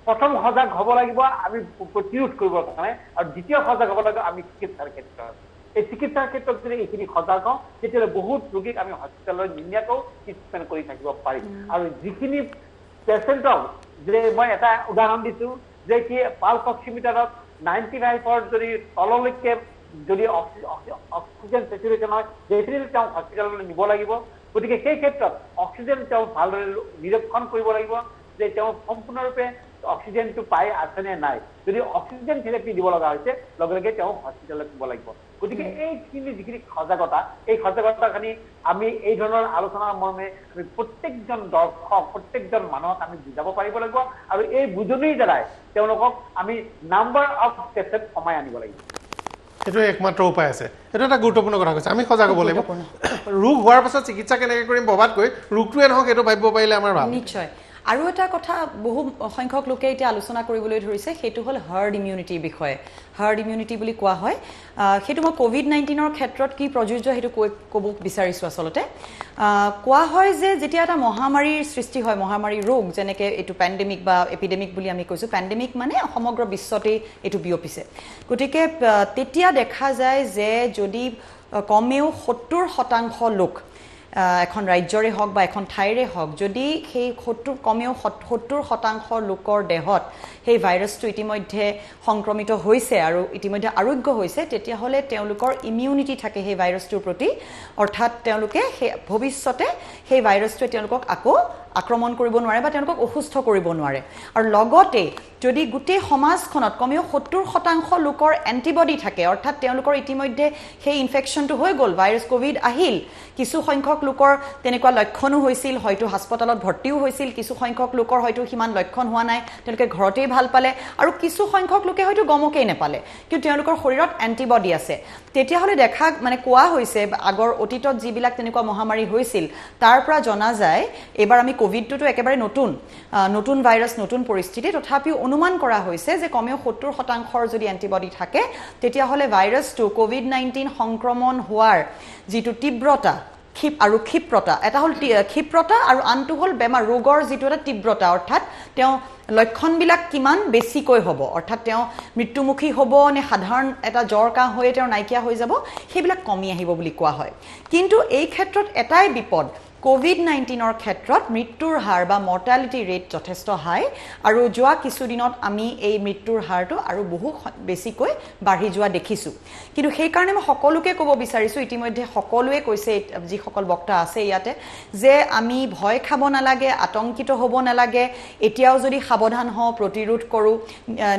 C: প্ৰথম সজাগ হ'ব লাগিব আমি প্ৰতিৰোধ কৰিবৰ কাৰণে, আৰু দ্বিতীয় সজাগ হ'ব লাগিব আমি চিকিৎসাৰ ক্ষেত্ৰত। এই চিকিৎসাৰ ক্ষেত্ৰত যদি এইখিনি সজাগ হওঁ তেতিয়াহ'লে বহুত ৰোগীক আমি হস্পিটেললৈ নিনিয়াকৈও ট্ৰিটমেণ্ট কৰি থাকিব পাৰিম। আৰু যিখিনি পেচেণ্টক, যে মই এটা উদাহৰণ দিছোঁ যে কি পালছ অক্সিমিটাৰত 95ৰ যদি তললৈকে যদি অক্সিজেন চেচুৰেশ্যন হয় ডেফিনেটলি তেওঁ হস্পিটেললৈ নিব লাগিব। গতিকে সেই ক্ষেত্ৰত অক্সিজেন তেওঁ ভালদৰে নিৰীক্ষণ কৰিব লাগিব যে তেওঁ সম্পূৰ্ণৰূপে অক্সিজেনটো পাই আছেনে নাই। যদি অক্সিজেন থেৰাপি দিব লগা হৈছে লগে লগে তেওঁ হস্পিটেলত নিব লাগিব। গতিকে এইখিনি যিখিনি সজাগতা, এই সজাগতাখিনি আমি এই ধৰণৰ আলোচনাৰ মৰ্মে আমি প্ৰত্যেকজন দৰ্শক, প্ৰত্যেকজন মানুহক আমি বুজাব পাৰিব লাগিব, আৰু এই বুজনিৰ দ্বাৰাই তেওঁলোকক আমি নাম্বাৰ অফ পেচেণ্ট কমাই আনিব লাগিব।
A: সেইটো একমাত্ৰ উপায় আছে। এইটো এটা গুৰুত্বপূৰ্ণ কথা কৈছে, আমি সজাগ হ'ব লাগিব। ৰোগ হোৱাৰ পাছত চিকিৎসা কেনেকৈ কৰিম ভবাতকৈ ৰোগটোৱে নহওক সেইটো ভাবিব পাৰিলে আমাৰ ভাল।
D: নিশ্চয়। আৰু এটা কথা বহু সংখ্যক লোকে এতিয়া আলোচনা কৰিবলৈ ধৰিছে, সেইটো হ'ল হাৰ্ড ইমিউনিটিৰ বিষয়ে। হাৰ্ড ইমিউনিটি বুলি কোৱা হয়। সেইটো মই COVID-19ৰ ক্ষেত্ৰত কি প্ৰযোজ্য সেইটো ক'ব বিচাৰিছোঁ। আচলতে কোৱা হয় যে যেতিয়া এটা মহামাৰীৰ সৃষ্টি হয়, মহামাৰী ৰোগ যেনেকৈ এইটো পেণ্ডেমিক বা এপিডেমিক বুলি আমি কৈছোঁ, পেণ্ডেমিক মানে সমগ্ৰ বিশ্বতেই এইটো বিয়পিছে। গতিকে তেতিয়া দেখা যায় যে যদি কমেও 70% লোক এখন ৰাজ্যৰে হওক বা এখন ঠাইৰে হওক, যদি সেই কমেও 70% লোকৰ দেহত সেই ভাইৰাছটো ইতিমধ্যে সংক্ৰমিত হৈছে আৰু ইতিমধ্যে আৰোগ্য হৈছে, তেতিয়াহ'লে তেওঁলোকৰ ইমিউনিটি থাকে সেই ভাইৰাছটোৰ প্ৰতি, অৰ্থাৎ তেওঁলোকে সেই ভৱিষ্যতে সেই ভাইৰাছটোৱে তেওঁলোকক আকৌ আক্ৰমণ কৰিব নোৱাৰে বা তেওঁলোকক অসুস্থ কৰিব নোৱাৰে। আৰু লগতে যদি গোটেই সমাজখনত কমেও 70% লোকৰ এণ্টিবডি থাকে, অৰ্থাৎ তেওঁলোকৰ ইতিমধ্যে সেই ইনফেকশ্যনটো হৈ গ'ল, ভাইৰাছ ক'ভিড আহিল, কিছু সংখ্যক লোকৰ তেনেকুৱা লক্ষণো হৈছিল, হয়তো হাস্পতালত ভৰ্তিও হৈছিল, কিছু সংখ্যক লোকৰ হয়তো সিমান লক্ষণ হোৱা নাই, তেওঁলোকে ঘৰতেই ভাল পালে, আৰু কিছু সংখ্যক লোকে হয়তো গমকেই নেপালে, কিন্তু তেওঁলোকৰ শৰীৰত এণ্টিবডি আছে। তেতিয়াহ'লে কোৱা হৈছে আগৰ অতীতত যিবিলাক তেনেকুৱা মহামাৰী হৈছিল তাৰ পৰা জনা যায়, এইবাৰ আমি ক'ভিডটোতো একেবাৰে নতুন ভাইৰাছ, নতুন পৰিস্থিতি, তথাপিও অনুমান কৰা হৈছে যে কমেও 70% যদি এণ্টিবডি থাকে তেতিয়াহ'লে ভাইৰাছটো COVID-19 সংক্ৰমণ হোৱাৰ যিটো তীব্ৰতা ক্ষিপ্ৰতা, এটা হ'ল ক্ষিপ্ৰতা আৰু আনটো হ'ল বেমাৰ ৰোগৰ যিটো এটা তীব্ৰতা, অৰ্থাৎ তেওঁ লক্ষণবিলাক কিমান বেছিকৈ হ'ব, অৰ্থাৎ তেওঁ মৃত্যুমুখী হ'ব নে সাধাৰণ এটা জ্বৰ কাহ হৈয়ে তেওঁ নাইকিয়া হৈ যাব, সেইবিলাক কমি আহিব বুলি কোৱা হয়। কিন্তু এই ক্ষেত্ৰত এটাই বিপদ, COVID-19ৰ ক্ষেত্ৰত মৃত্যুৰ হাৰ বা মৰ্টালিটি ৰেট যথেষ্ট হাই, আৰু যোৱা কিছুদিনত আমি এই মৃত্যুৰ হাৰটো আৰু বহু বেছিকৈ বাঢ়ি যোৱা দেখিছোঁ। কিন্তু সেইকাৰণে মই সকলোকে ক'ব বিচাৰিছোঁ, ইতিমধ্যে সকলোৱে কৈছে, যিসকল বক্তা আছে ইয়াতে, যে আমি ভয় খাব নালাগে, আতংকিত হ'ব নালাগে, এতিয়াও যদি সাৱধান হওঁ, প্ৰতিৰোধ কৰোঁ,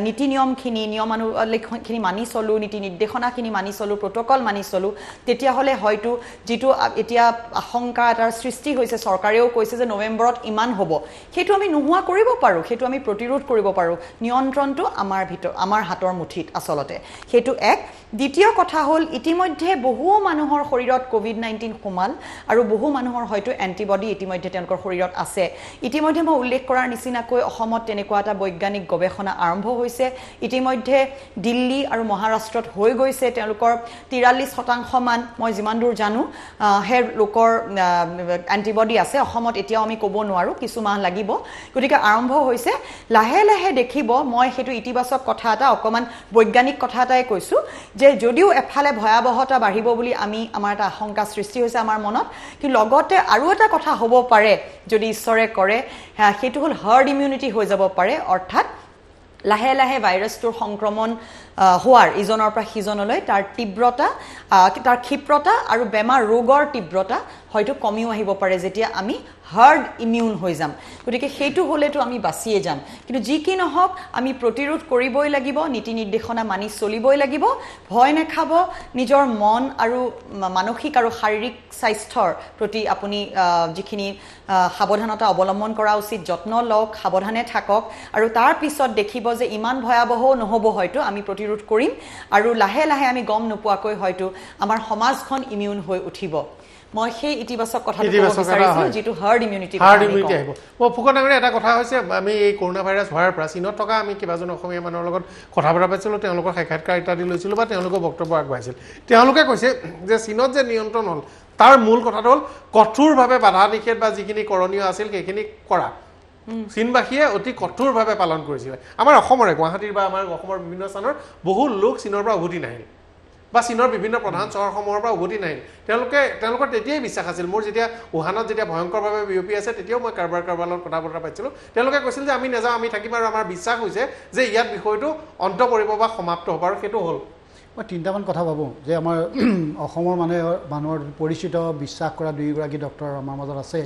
D: নীতি নিয়মানুখিনি মানি চলোঁ, নীতি নিৰ্দেশনাখিনি মানি চলোঁ, প্ৰট'কল মানি চলোঁ, তেতিয়াহ'লে হয়তো যিটো এতিয়া আশংকা এটাৰ সৃষ্টি হৈছে, চৰকাৰেও কৈছে যে নৱেম্বৰত ইমান হ'ব, সেইটো আমি নোহোৱা কৰিব পাৰোঁ, সেইটো আমি প্ৰতিৰোধ কৰিব পাৰোঁ। নিয়ন্ত্ৰণটো আমাৰ হাতৰ মুঠিত আচলতে, সেইটো এক। দ্বিতীয় কথা হ'ল, ইতিমধ্যে বহু মানুহৰ শৰীৰত COVID-19 সোমাল আৰু বহু মানুহৰ হয়তো এণ্টিবডি ইতিমধ্যে তেওঁলোকৰ শৰীৰত আছে। ইতিমধ্যে মই উল্লেখ কৰাৰ নিচিনাকৈ অসমত তেনেকুৱা এটা বৈজ্ঞানিক গৱেষণা আৰম্ভ হৈছে। ইতিমধ্যে দিল্লী আৰু মহাৰাষ্ট্ৰত হৈ গৈছে, তেওঁলোকৰ 43% মান, মই যিমান দূৰ জানো, সেই লোকৰ এণ্টিবডি আছে। অসমত এতিয়াও আমি ক'ব নোৱাৰোঁ, কিছু মাহ লাগিব। গতিকে আৰম্ভ হৈছে, লাহে লাহে দেখিব, মই সেইটো ইতিবাচক কথা এটা, অকণমান বৈজ্ঞানিক কথা এটাই কৈছোঁ, যে যদিও এফালে ভয়াৱহতা বাঢ়িব বুলি আমাৰ এটা আশংকা সৃষ্টি হৈছে আমাৰ মনত, কিন্তু লগতে আৰু এটা কথা হ'ব পাৰে যদি ঈশ্বৰে কৰে, সেইটো হ'ল হাৰ্ড ইমিউনিটি হৈ যাব পাৰে, অৰ্থাৎ লাহে লাহে ভাইৰাছটোৰ সংক্ৰমণ হোৱাৰ ইজনৰ পৰা সিজনলৈ তাৰ তীব্ৰতা, তাৰ ক্ষিপ্ৰতা আৰু বেমাৰ ৰোগৰ তীব্ৰতা হয়তো কমিও আহিব পাৰে যেতিয়া আমি হাৰ্ড ইমিউন হৈ যাম। গতিকে সেইটো হ'লেতো আমি বাচিয়ে যাম। কিন্তু যি কি নহওক আমি প্ৰতিৰোধ কৰিবই লাগিব, নীতি নিৰ্দেশনা মানি চলিবই লাগিব, ভয় নাখাব, নিজৰ মন আৰু মানসিক আৰু শাৰীৰিক স্বাস্থ্যৰ প্ৰতি আপুনি যিখিনি সাৱধানতা অৱলম্বন কৰা উচিত, যত্ন লওক, সাৱধানে থাকক, আৰু তাৰ পিছত দেখিব যে ইমান ভয়াৱহও নহ'ব, হয়তো আমি প্ৰতিৰোধ কৰিম, আৰু লাহে লাহে আমি গম নোপোৱাকৈ হয়তো আমাৰ সমাজখন ইমিউন হৈ উঠিব। মই সেই ইতিবাচক কথাটো ক'ব বিচাৰিছিলোঁ, যিটো হাৰ্ড ইমিউনিটি
A: আহিব। মই ফুকন ডাঙৰীয়া, এটা কথা হৈছে, আমি এই কৰোণা ভাইৰাছ হোৱাৰ পৰা চীনত থকা আমি কেইবাজন অসমীয়া মানুহৰ লগত কথা বতৰা পাইছিলোঁ, তেওঁলোকৰ সাক্ষাৎকাৰ ইত্যাদি লৈছিলোঁ বা তেওঁলোকৰ বক্তব্য আগবঢ়াইছিল। তেওঁলোকে কৈছে যে চীনত যে নিয়ন্ত্ৰণ হ'ল তাৰ মূল কথাটো হ'ল কঠোৰভাৱে বাধা নিষেধ বা যিখিনি কৰণীয় আছিল সেইখিনি কৰা। চীনবাসীয়ে অতি কঠোৰভাৱে পালন কৰিছিলে আমাৰ অসমৰে গুৱাহাটীৰ বা আমাৰ অসমৰ বিভিন্ন স্থানৰ বহু লোক চীনৰ পৰা উভতি নাহিল বা চীনৰ বিভিন্ন প্ৰধান চহৰসমূহৰ পৰা উভতি নাহিল তেওঁলোকৰ তেতিয়াই বিশ্বাস আছিল মোৰ যেতিয়া উহানত যেতিয়া ভয়ংকৰভাৱে বিয়পি আছে তেতিয়াও মই কাৰোবাৰ লগত কথা বতৰা পাইছিলোঁ তেওঁলোকে কৈছিল যে আমি নাযাওঁ আমি থাকিম আৰু আমাৰ বিশ্বাস হৈছে যে ইয়াত বিষয়টো অন্ত পৰিব বা সমাপ্ত হ'ব আৰু সেইটো হ'ল
B: মই তিনিটামান কথা ভাবোঁ যে আমাৰ অসমৰ মানুহৰ পৰিচিত বিশ্বাস কৰা দুয়োগৰাকী ডক্টৰ আমাৰ মাজত আছে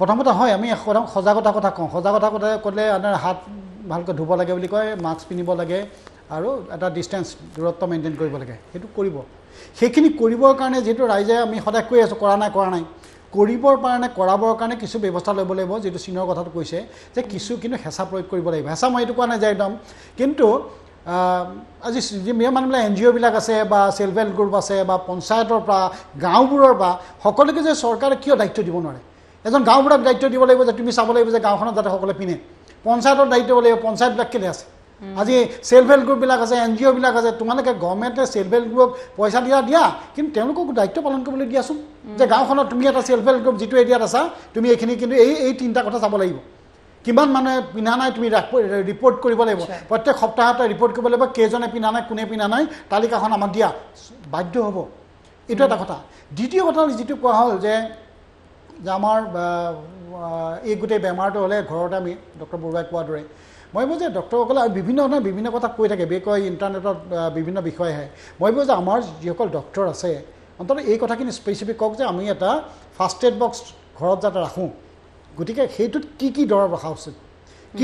B: প্ৰথমতে হয় আমি সজাগতাৰ কথা কওঁ সজাগতাৰ কথা ক'লে আপোনাৰ হাত ভালকৈ ধুব লাগে বুলি কয় মাস্ক পিন্ধিব লাগে আৰু এটা ডিষ্টেঞ্চ দূৰত্ব মেইনটেইন কৰিব লাগে সেইটো কৰিব সেইখিনি কৰিবৰ কাৰণে যিহেতু ৰাইজে আমি সদায় কৈ আছোঁ কৰা নাই কৰিবৰ কাৰণে কৰাবৰ কাৰণে কিছু ব্যৱস্থা ল'ব লাগিব যিটো চীনৰ কথাটো কৈছে যে কিছু কিন্তু হেঁচা প্ৰয়োগ কৰিব লাগিব হেঁচা মই এইটো কোৱা নাই যে একদম কিন্তু আজি যিবিলাক মানুহবিলাক NGO বিলাক আছে বা সেলফ হেল্প গ্ৰুপ আছে বা পঞ্চায়তৰ পৰা গাঁওবোৰৰ পৰা সকলোকে যে চৰকাৰে কিয় দায়িত্ব দিব নোৱাৰে এজন গাঁওবুঢ়াক দায়িত্ব দিব লাগিব যে তুমি চাব লাগিব যে গাঁওখনত যাতে সকলোৱে পিনে পঞ্চায়তৰ দায়িত্ব দিব লাগিব পঞ্চায়তবিলাক কেলে আছে আজি সেলফ হেল্প গ্ৰুপবিলাক আছে NGO বিলাক আছে তোমালোকে গভৰ্ণমেণ্টে সেলফ হেল্প গ্ৰুপ পইচা দিয়া কিন্তু তেওঁলোকক দায়িত্ব পালন কৰিবলৈ দিয়াচোন যে গাঁওখনত তুমি এটা সেলফ হেল্প গ্ৰুপ যিটো এৰিয়াত আছা তুমি এইখিনি কিন্তু এই তিনিটা কথা চাব লাগিব কিমান মানুহে পিন্ধা নাই তুমি ৰিপৰ্ট কৰিব লাগিব প্ৰত্যেক সপ্তাহতে ৰিপৰ্ট কৰিব লাগিব কেইজনে পিন্ধা নাই কোনে পিন্ধা নাই তালিকাখন আমাক দিয়া বাধ্য হ'ব এইটো এটা কথা দ্বিতীয় কথা যিটো কোৱা হ'ল যে আমাৰ এই গোটেই বেমাৰটো হ'লে ঘৰতে আমি ডক্টৰ বৰুৱাই কোৱাৰ দৰে মই ভাবোঁ যে ডক্টৰসকলে বিভিন্ন কথা কৈ থাকে বিশেষকৈ ইণ্টাৰনেটত বিভিন্ন বিষয় আহে মই ভাবোঁ যে আমাৰ যিসকল ডক্টৰ আছে অন্ততঃ এই কথাখিনি স্পেচিফিক কওক যে আমি এটা ফাৰ্ষ্ট এড বক্স ঘৰত যাতে ৰাখোঁ গতিকে সেইটোত কি দৰৱ ৰখা উচিত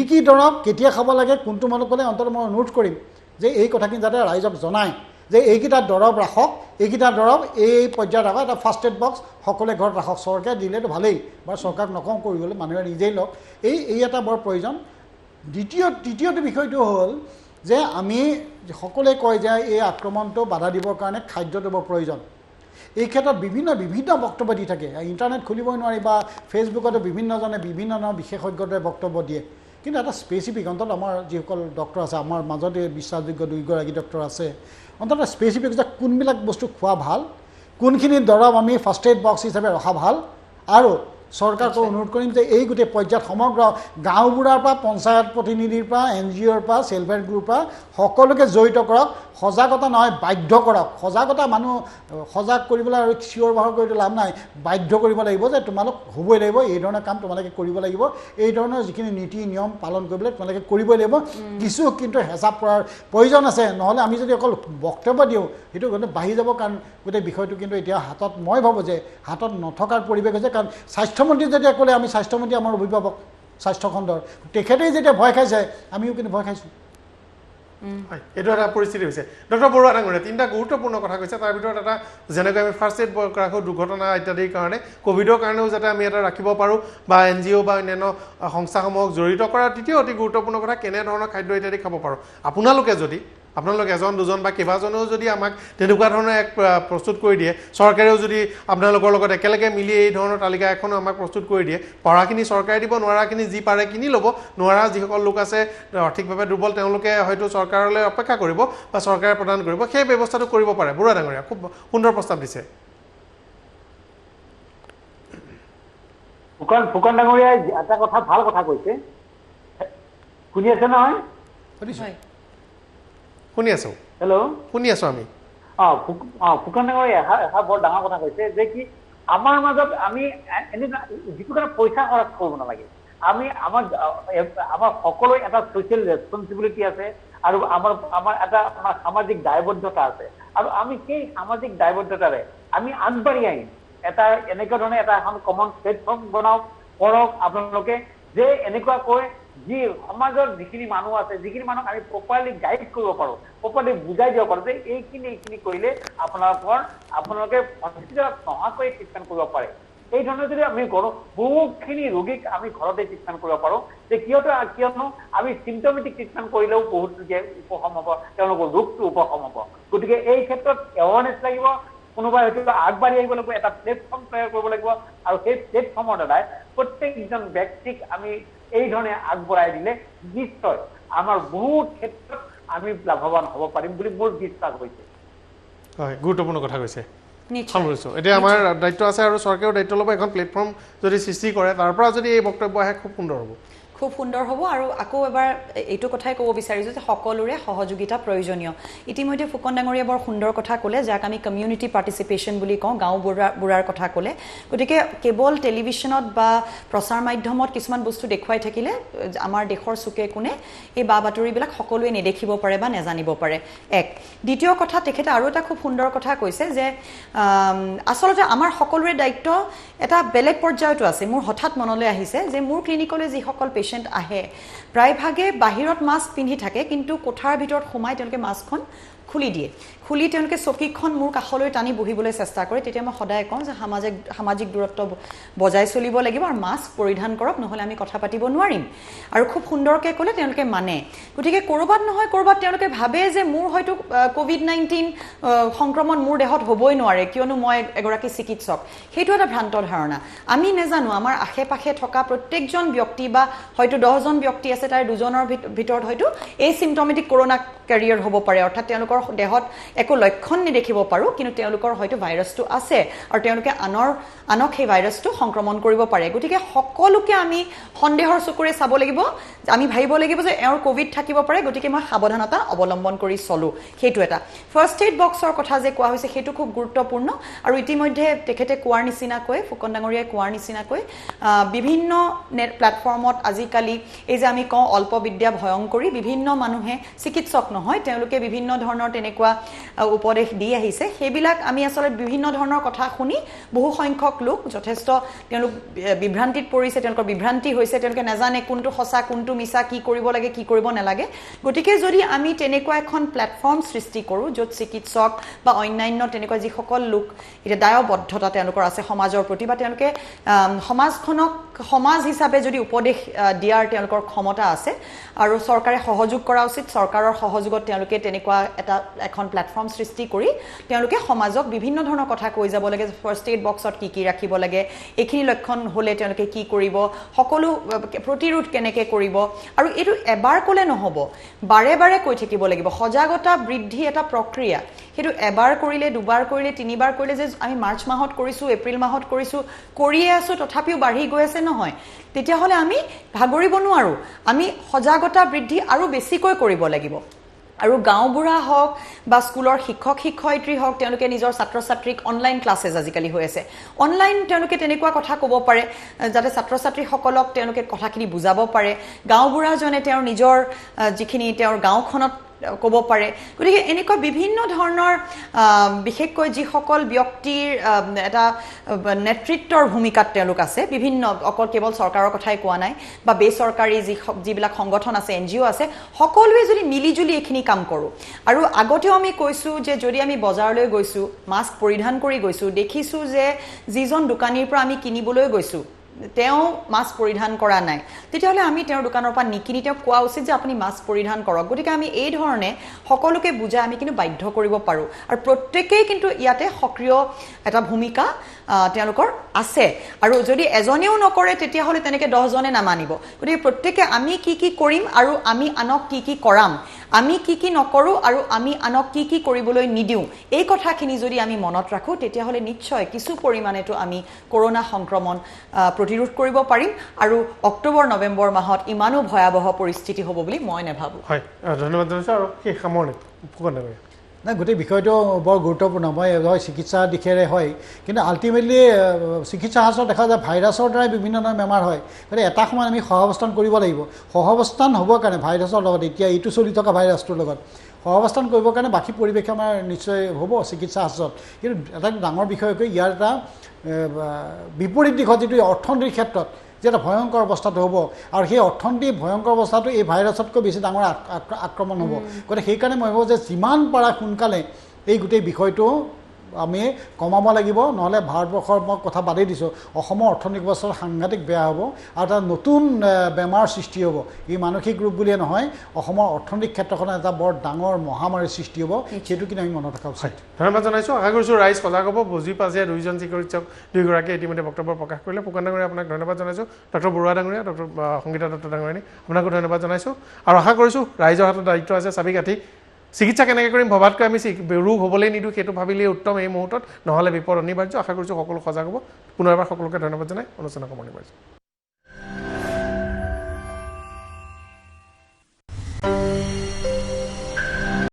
B: কি দৰৱ কেতিয়া খাব লাগে কোনটো মানুহ ক'লে অন্ততঃ মই অনুৰোধ কৰিম যে এই কথাখিনি যাতে ৰাইজক জনায় যে এইকেইটা দৰৱ ৰাখক এইকেইটা দৰৱ এই পৰ্যায়ত ৰাখক এটা ফাৰ্ষ্ট এড বক্স সকলোৱে ঘৰত ৰাখক চৰকাৰে দিলেতো ভালেই বা চৰকাৰক নকওঁ কৰিবলৈ মানুহে নিজেই লওক এই এটা বৰ প্ৰয়োজন দ্বিতীয়টো বিষয়টো হ'ল যে আমি সকলোৱে কয় যে এই আক্ৰমণটো বাধা দিবৰ কাৰণে খাদ্যটো বৰ প্ৰয়োজন এই ক্ষেত্ৰত বিভিন্ন বক্তব্য দি থাকে ইণ্টাৰনেট খুলিবই নোৱাৰি বা ফেচবুকতো বিভিন্নজনে বিভিন্ন বিশেষজ্ঞৰে বক্তব্য দিয়ে কিন্তু এটা স্পেচিফিক অন্ততঃ আমাৰ যিসকল ডক্টৰ আছে আমাৰ মাজতে বিশ্বাসযোগ্য দুয়োগৰাকী ডক্টৰ আছে অন্ততঃ স্পেচিফিক যে কোনবিলাক বস্তু খোৱা ভাল কোনখিনি দৰৱ আমি ফাৰ্ষ্ট এড বক্স হিচাপে ৰখা ভাল আৰু চৰকাৰক অনুৰোধ কৰিম যে এই গোটেই পৰ্যায়ত সমগ্ৰ গাঁওবুঢ়াৰ পৰা পঞ্চায়ত প্ৰতিনিধিৰ পৰা NGOৰ পৰা সেলফ হেল্প গ্ৰুপৰ পৰা সকলোকে জড়িত কৰক সজাগতা নহয় বাধ্য কৰক সজাগতা মানুহ সজাগ কৰিবলৈ আৰু চিঞৰ বাখৰ কৰি লাভ নাই বাধ্য কৰিব লাগিব যে তোমালোক হ'বই লাগিব এই ধৰণৰ কাম তোমালোকে কৰিব লাগিব এই ধৰণৰ যিখিনি নীতি নিয়ম পালন কৰিবলৈ তোমালোকে কৰিবই লাগিব কিছু কিন্তু হেঁচা পৰাৰ প্ৰয়োজন আছে নহ'লে আমি যদি অকল বক্তব্য দিওঁ সেইটো কিন্তু বাঢ়ি যাব কাৰণ গোটেই বিষয়টো কিন্তু এতিয়া হাতত মই ভাবোঁ যে হাতত নথকাৰ পৰিৱেশ হৈছে কাৰণ স্বাস্থ্যমন্ত্ৰী যেতিয়া ক'লে আমি স্বাস্থ্যমন্ত্ৰী আমাৰ অভিভাৱক স্বাস্থ্যখণ্ডৰ তেখেতেই যেতিয়া ভয় খাইছে আমিও কিন্তু ভয় খাইছোঁ
A: এইটো এটা পৰিস্থিতি হৈছে ডক্টৰ বৰুৱা ডাঙৰীয়া তিনিটা গুৰুত্বপূৰ্ণ কথা কৈছে তাৰ ভিতৰত এটা যেনেকৈ আমি ফাৰ্ষ্ট এড বক্স ৰাখোঁ দুৰ্ঘটনা ইত্যাদিৰ কাৰণে ক'ভিডৰ কাৰণেও যাতে আমি এটা ৰাখিব পাৰোঁ বা NGO বা অন্যান্য সংস্থাসমূহক জড়িত কৰা তৃতীয় অতি গুৰুত্বপূৰ্ণ কথা কেনেধৰণৰ খাদ্য ইত্যাদি খাব পাৰোঁ আপোনালোকে এজন দুজন বা কেইবাজনেও যদি আমাক তেনেকুৱা ধৰণৰ এক প্ৰস্তুত কৰি দিয়ে চৰকাৰেও যদি আপোনালোকৰ লগত একেলগে মিলি এই ধৰণৰ তালিকা এখনো আমাক প্ৰস্তুত কৰি দিয়ে পঢ়াখিনি চৰকাৰে দিব নোৱাৰাখিনি যি পাৰে কিনি ল'ব নোৱাৰা যিসকল লোক আছে আৰ্থিকভাৱে দুৰ্বল তেওঁলোকে হয়তো চৰকাৰলৈ অপেক্ষা কৰিব বা চৰকাৰে প্ৰদান কৰিব সেই ব্যৱস্থাটো কৰিব পাৰে বৰুৱা ডাঙৰীয়া খুব সুন্দৰ প্ৰস্তাৱ দিছে
C: ফুকন ডাঙৰীয়াই এটা কথা ভাল কথা কৈছে শুনি আছে নহয়
A: শুনি আছো
C: হেল্ল'
A: শুনি আছো আমি
C: ফুকন ডাঙৰীয়া এষাৰ বৰ ডাঙৰ কথা কৈছে যে কি আমাৰ মাজত আমি এনে যিটো কাৰণে পইচা খৰচ কৰিব নালাগে আমি আমাৰ সকলোৰে এটা ছ'চিয়েল ৰেছপনচিবিলিটি আছে আৰু আমাৰ এটা সামাজিক দায়বদ্ধতা আছে আৰু আমি সেই সামাজিক দায়বদ্ধতাৰে আমি আগবাঢ়ি আহিম এটা এনেকুৱা ধৰণে এটা এখন কমন প্লেটফৰ্ম বনাওক কৰক আপোনালোকে যে এনেকুৱাকৈ যি সমাজৰ যিখিনি মানুহ আছে যিখিনি মানুহক আমি প্ৰপাৰলি গাইড কৰিব পাৰোঁ প্ৰপাৰলি বুজাই দিব পাৰোঁ যে এইখিনি কৰিলে আপোনালোকে হস্পিটেলত নহাকৈ ট্ৰিটমেণ্ট কৰিব পাৰে এই ধৰণে যদি আমি বহুখিনি ৰোগীক আমি ঘৰতে ট্ৰিটমেণ্ট কৰিব পাৰোঁ যে কিয়নো আমি চিম্পটমেটিক ট্ৰিটমেণ্ট কৰিলেও বহুত উপশম হ'ব তেওঁলোকৰ ৰোগটো উপশম হ'ব গতিকে এই ক্ষেত্ৰত এৱাৰনেছ লাগিব কোনোবাই হয়তো আগবাঢ়ি আহিব লাগিব এটা প্লেটফৰ্ম তৈয়াৰ কৰিব লাগিব আৰু সেই প্লেটফৰ্মৰ দ্বাৰাই প্ৰত্যেকজন ব্যক্তিক আমি এই ধৰণে আগবঢ়াই দিলে নিশ্চয় আমাৰ বহুত ক্ষেত্ৰত আমি লাভৱান হ'ব পাৰিম বুলি মোৰ বিশ্বাস হৈছে
A: হয় গুৰুত্বপূৰ্ণ কথা কৈছে
D: নিশ্চয়।
A: সামৰিছোঁ এতিয়া আমাৰ দায়িত্ব আছে আৰু চৰকাৰেও দায়িত্ব ল'ব এখন প্লেটফৰ্ম যদি সৃষ্টি কৰে তাৰ পৰা যদি এই বক্তব্য আহে খুব সুন্দৰ হ'ব
D: খুব সুন্দৰ হ'ব আৰু আকৌ এবাৰ এইটো কথাই ক'ব বিচাৰিছোঁ যে সকলোৰে সহযোগিতা প্ৰয়োজনীয় ইতিমধ্যে ফুকন ডাঙৰীয়া বৰ সুন্দৰ কথা ক'লে যাক আমি কমিউনিটি পাৰ্টিচিপেশ্যন বুলি কওঁ গাঁও বুঢ়াৰ কথা ক'লে গতিকে কেৱল টেলিভিশ্যনত বা প্ৰচাৰ মাধ্যমত কিছুমান বস্তু দেখুৱাই থাকিলে আমাৰ দেশৰ চুকে কোণে এই বা বাতৰিবিলাক সকলোৱে নেদেখিব পাৰে বা নেজানিব পাৰে এক দ্বিতীয় কথা তেখেতে আৰু এটা খুব সুন্দৰ কথা কৈছে যে আচলতে আমাৰ সকলোৰে দায়িত্ব এটা বেলেগ পৰ্যায়তো আছে মোৰ হঠাৎ মনলৈ আহিছে যে মোৰ ক্লিনিকলৈ যিসকল পেচেণ্ট আহে প্ৰায়ভাগে বাহিৰত মাস্ক পিন্ধি থাকে কিন্তু কোঠাৰ ভিতৰত সোমাই তেওঁলোকে মাস্কখন খুলি দিয়ে খুলি তেওঁলোকে চকীখন মোৰ কাষলৈ টানি বহিবলৈ চেষ্টা কৰে তেতিয়া মই সদায় কওঁ যে সামাজিক দূৰত্ব বজাই চলিব লাগিব আৰু মাস্ক পৰিধান কৰক নহ'লে আমি কথা পাতিব নোৱাৰিম আৰু খুব সুন্দৰকৈ ক'লে তেওঁলোকে মানে গতিকে ক'ৰবাত নহয় ক'ৰবাত তেওঁলোকে ভাবে যে মোৰ হয়তো কোভিড-19 সংক্ৰমণ মোৰ দেহত হ'বই নোৱাৰে কিয়নো মই এগৰাকী চিকিৎসক সেইটো এটা ভ্ৰান্ত ধাৰণা আমি নেজানো আমাৰ আশে পাশে থকা প্ৰত্যেকজন ব্যক্তি বা হয়তো 10জন ব্যক্তি আছে তাৰে দুজনৰ ভিতৰত হয়তো এই চিম্পটমেটিক কৰোনা কেৰিয়াৰ হ'ব পাৰে অৰ্থাৎ তেওঁলোকৰ দেহত একো লক্ষণ নেদেখিব পাৰোঁ কিন্তু তেওঁলোকৰ হয়তো ভাইৰাছটো আছে আৰু তেওঁলোকে আনক সেই ভাইৰাছটো সংক্ৰমণ কৰিব পাৰে গতিকে সকলোকে আমি সন্দেহৰ চকুৰে চাব লাগিব আমি ভাবিব লাগিব যে এওঁৰ কোভিড থাকিব পাৰে গতিকে মই সাৱধানতা অৱলম্বন কৰি চলোঁ সেইটো এটা ফাৰ্ষ্ট এইড বক্সৰ কথা যে কোৱা হৈছে সেইটো খুব গুৰুত্বপূৰ্ণ আৰু ইতিমধ্যে তেখেতে কোৱাৰ নিচিনাকৈ ফুকন ডাঙৰীয়াই কোৱাৰ নিচিনাকৈ বিভিন্ন নেট প্লেটফৰ্মত আজিকালি এই যে আমি কওঁ অল্প বিদ্যা ভয়ংকৰী বিভিন্ন মানুহে চিকিৎসক নহয় তেওঁলোকে বিভিন্ন ধৰণৰ তেনেকুৱা উপদেশ দি আহিছে সেইবিলাক আমি আচলতে বিভিন্ন ধৰণৰ কথা শুনি বহু সংখ্যক লোক যথেষ্ট তেওঁলোক বিভ্ৰান্তিত পৰিছে তেওঁলোকৰ বিভ্ৰান্তি হৈছে তেওঁলোকে নাজানে কোনটো সঁচা কোনটো মিছা কি কৰিব লাগে কি কৰিব নালাগে গতিকে যদি আমি তেনেকুৱা এখন প্লেটফৰ্ম সৃষ্টি কৰোঁ য'ত চিকিৎসক বা অন্যান্য তেনেকুৱা যিসকল লোক এতিয়া দায়বদ্ধতা তেওঁলোকৰ আছে সমাজৰ প্ৰতি বা তেওঁলোকে সমাজখনক সমাজ হিচাপে যদি উপদেশ দিয়াৰ তেওঁলোকৰ ক্ষমতা আছে আৰু চৰকাৰে সহযোগ কৰা উচিত চৰকাৰৰ সহযোগত তেওঁলোকে তেনেকুৱা এখন প্লেটফৰ্ম সৃষ্টি কৰি তেওঁলোকে সমাজক বিভিন্ন ধৰণৰ কথা কৈ যাব লাগে ফাৰ্ষ্ট এইড বক্সত কি কি ৰাখিব লাগে এইখিনি লক্ষণ হ'লে তেওঁলোকে কি কৰিব সকলো প্ৰতিৰোধ কেনেকৈ কৰিব আৰু এইটো এবাৰ ক'লে নহ'ব বাৰে বাৰে কৈ থাকিব লাগিব সজাগতা বৃদ্ধি এটা প্ৰক্ৰিয়া সেইটো এবাৰ কৰিলে দুবাৰ কৰিলে তিনিবাৰ কৰিলে যে আমি মাৰ্চ মাহত কৰিছোঁ এপ্ৰিল মাহত কৰিছোঁ কৰিয়ে আছোঁ তথাপিও বাঢ়ি গৈ আছে নহয় তেতিয়াহ'লে আমি ভাগৰিব নোৱাৰোঁ আমি সজাগতা বৃদ্ধি আৰু বেছিকৈ কৰিব লাগিব আৰু গাঁওবুঢ়া হওক বা স্কুলৰ শিক্ষক শিক্ষয়িত্ৰী হওক তেওঁলোকে নিজৰ ছাত্ৰ ছাত্ৰীক অনলাইন ক্লাছেছ আজিকালি হৈ আছে অনলাইন তেওঁলোকে তেনেকুৱা কথা ক'ব পাৰে যাতে ছাত্ৰ ছাত্ৰীসকলক তেওঁলোকে কথাখিনি বুজাব পাৰে গাঁওবুঢ়াজনে তেওঁৰ নিজৰ যিখিনি তেওঁৰ গাঁওখনত ক'ব পাৰে গতিকে এনেকুৱা বিভিন্ন ধৰণৰ বিশেষকৈ যিসকল ব্যক্তিৰ এটা নেতৃত্বৰ ভূমিকাত তেওঁলোক আছে বিভিন্ন অকল কেৱল চৰকাৰৰ কথাই কোৱা নাই বা বেচৰকাৰী যিবিলাক সংগঠন আছে NGO আছে সকলোৱে যদি মিলিজুলি এইখিনি কাম কৰোঁ আৰু আগতেও আমি কৈছোঁ যে যদি আমি বজাৰলৈ গৈছোঁ মাস্ক পৰিধান কৰি গৈছোঁ দেখিছোঁ যে যিজন দোকানীৰ পৰা আমি কিনিবলৈ গৈছোঁ তেওঁ মাস্ক পৰিধান কৰা নাই তেতিয়াহ'লে আমি তেওঁৰ দোকানৰ পৰা নিকিনি তেওঁক কোৱা উচিত যে আপুনি মাস্ক পৰিধান কৰক গতিকে আমি এই ধৰণে সকলোকে বুজাই আমি কিন্তু বাধ্য কৰিব পাৰোঁ আৰু প্ৰত্যেকেই কিন্তু ইয়াতে সক্ৰিয় এটা ভূমিকা তেওঁলোকৰ আছে আৰু যদি এজনেও নকৰে তেতিয়াহ'লে তেনেকৈ 10জনে নামানিব গতিকে প্ৰত্যেকে আমি কি কি কৰিম আৰু আমি আনক কি কি কৰাম আমি কি কি নকৰোঁ আৰু আমি আনক কি কি কৰিবলৈ নিদিওঁ এই কথাখিনি যদি আমি মনত ৰাখোঁ তেতিয়াহ'লে নিশ্চয় কিছু পৰিমাণেতো আমি কৰোনা সংক্ৰমণ প্ৰতিৰোধ কৰিব পাৰিম আৰু অক্টোবৰ নৱেম্বৰ মাহত ইমানো ভয়াৱহ পৰিস্থিতি হ'ব বুলি মই নাভাবোঁ
A: হয় ধন্যবাদ জনাইছোঁ আৰু কি সামৰণি ফুকন ডাঙৰীয়া
B: নাই গোটেই বিষয়টো বৰ গুৰুত্বপূৰ্ণ মই হয় চিকিৎসা দিশেৰে হয় কিন্তু আল্টিমেটলি চিকিৎসা শাস্ত্ৰত দেখা যায় ভাইৰাছৰ দ্বাৰাই বিভিন্ন ধৰণৰ বেমাৰ হয় গতিকে এটা সময়ত আমি সহাৱস্থান কৰিব লাগিব সহাৱস্থান হ'বৰ কাৰণে ভাইৰাছৰ লগত এতিয়া এইটো চলি থকা ভাইৰাছটোৰ লগত সহাৱস্থান কৰিবৰ কাৰণে বাকী পৰিৱেশ আমাৰ নিশ্চয় হ'ব চিকিৎসা শাস্ত্ৰত কিন্তু এটা ডাঙৰ বিষয়কৈ ইয়াৰ এটা বিপৰীত দিশত যিটো অৰ্থনীতিৰ ক্ষেত্ৰত যে এটা ভয়ংকৰ অৱস্থাটো হ'ব আৰু সেই অৰ্থনীতি ভয়ংকৰ অৱস্থাটো এই ভাইৰাছতকৈ বেছি ডাঙৰ আক্ৰমণ হ'ব গতিকে সেইকাৰণে মই ভাবোঁ যে যিমান পাৰা সোনকালে এই গোটেই বিষয়টো আমি কমাব লাগিব নহ'লে ভাৰতবৰ্ষৰ মই কথা বাদেই দিছোঁ অসমৰ অৰ্থনৈতিক অৱস্থাটো সাংঘাতিক বেয়া হ'ব আৰু এটা নতুন বেমাৰ সৃষ্টি হ'ব এই মানসিক ৰোগ বুলিয়ে নহয় অসমৰ অৰ্থনৈতিক ক্ষেত্ৰখনত এটা বৰ ডাঙৰ মহামাৰীৰ সৃষ্টি হ'ব সেইটো কিন্তু আমি মনত ৰখা উচিত
A: ধন্যবাদ জনাইছোঁ আশা কৰিছোঁ ৰাইজ সজাগ হ'ব বুজি পাজিয়া দুইজন চিকিৎসক দুয়োগৰাকীয়ে ইতিমধ্যে বক্তব্য প্ৰকাশ কৰিলে ফুকন ডাঙৰীয়া আপোনাক ধন্যবাদ জনাইছোঁ ডক্টৰ বৰুৱা ডাঙৰীয়া সংগীতা দত্ত ডাঙৰীয়ানী আপোনাকো ধন্যবাদ জনাইছোঁ আৰু আশা কৰিছোঁ ৰাইজৰ হাতত দায়িত্ব আছে চাবিকাঠি চিকিৎসা কেনেকৈ কৰিম ভবাতকৈ আমি ৰোগ হ'বলৈ নিদিওঁ সেইটো ভাবিলেই উত্তম এই মুহূৰ্তত নহ'লে বিপদ অনিবাৰ্য আশা কৰিছোঁ সকলো সজাগ হ'ব পুনৰবাৰ সকলোকে ধন্যবাদ জনাই অনুষ্ঠান সামৰণি মাৰিছোঁ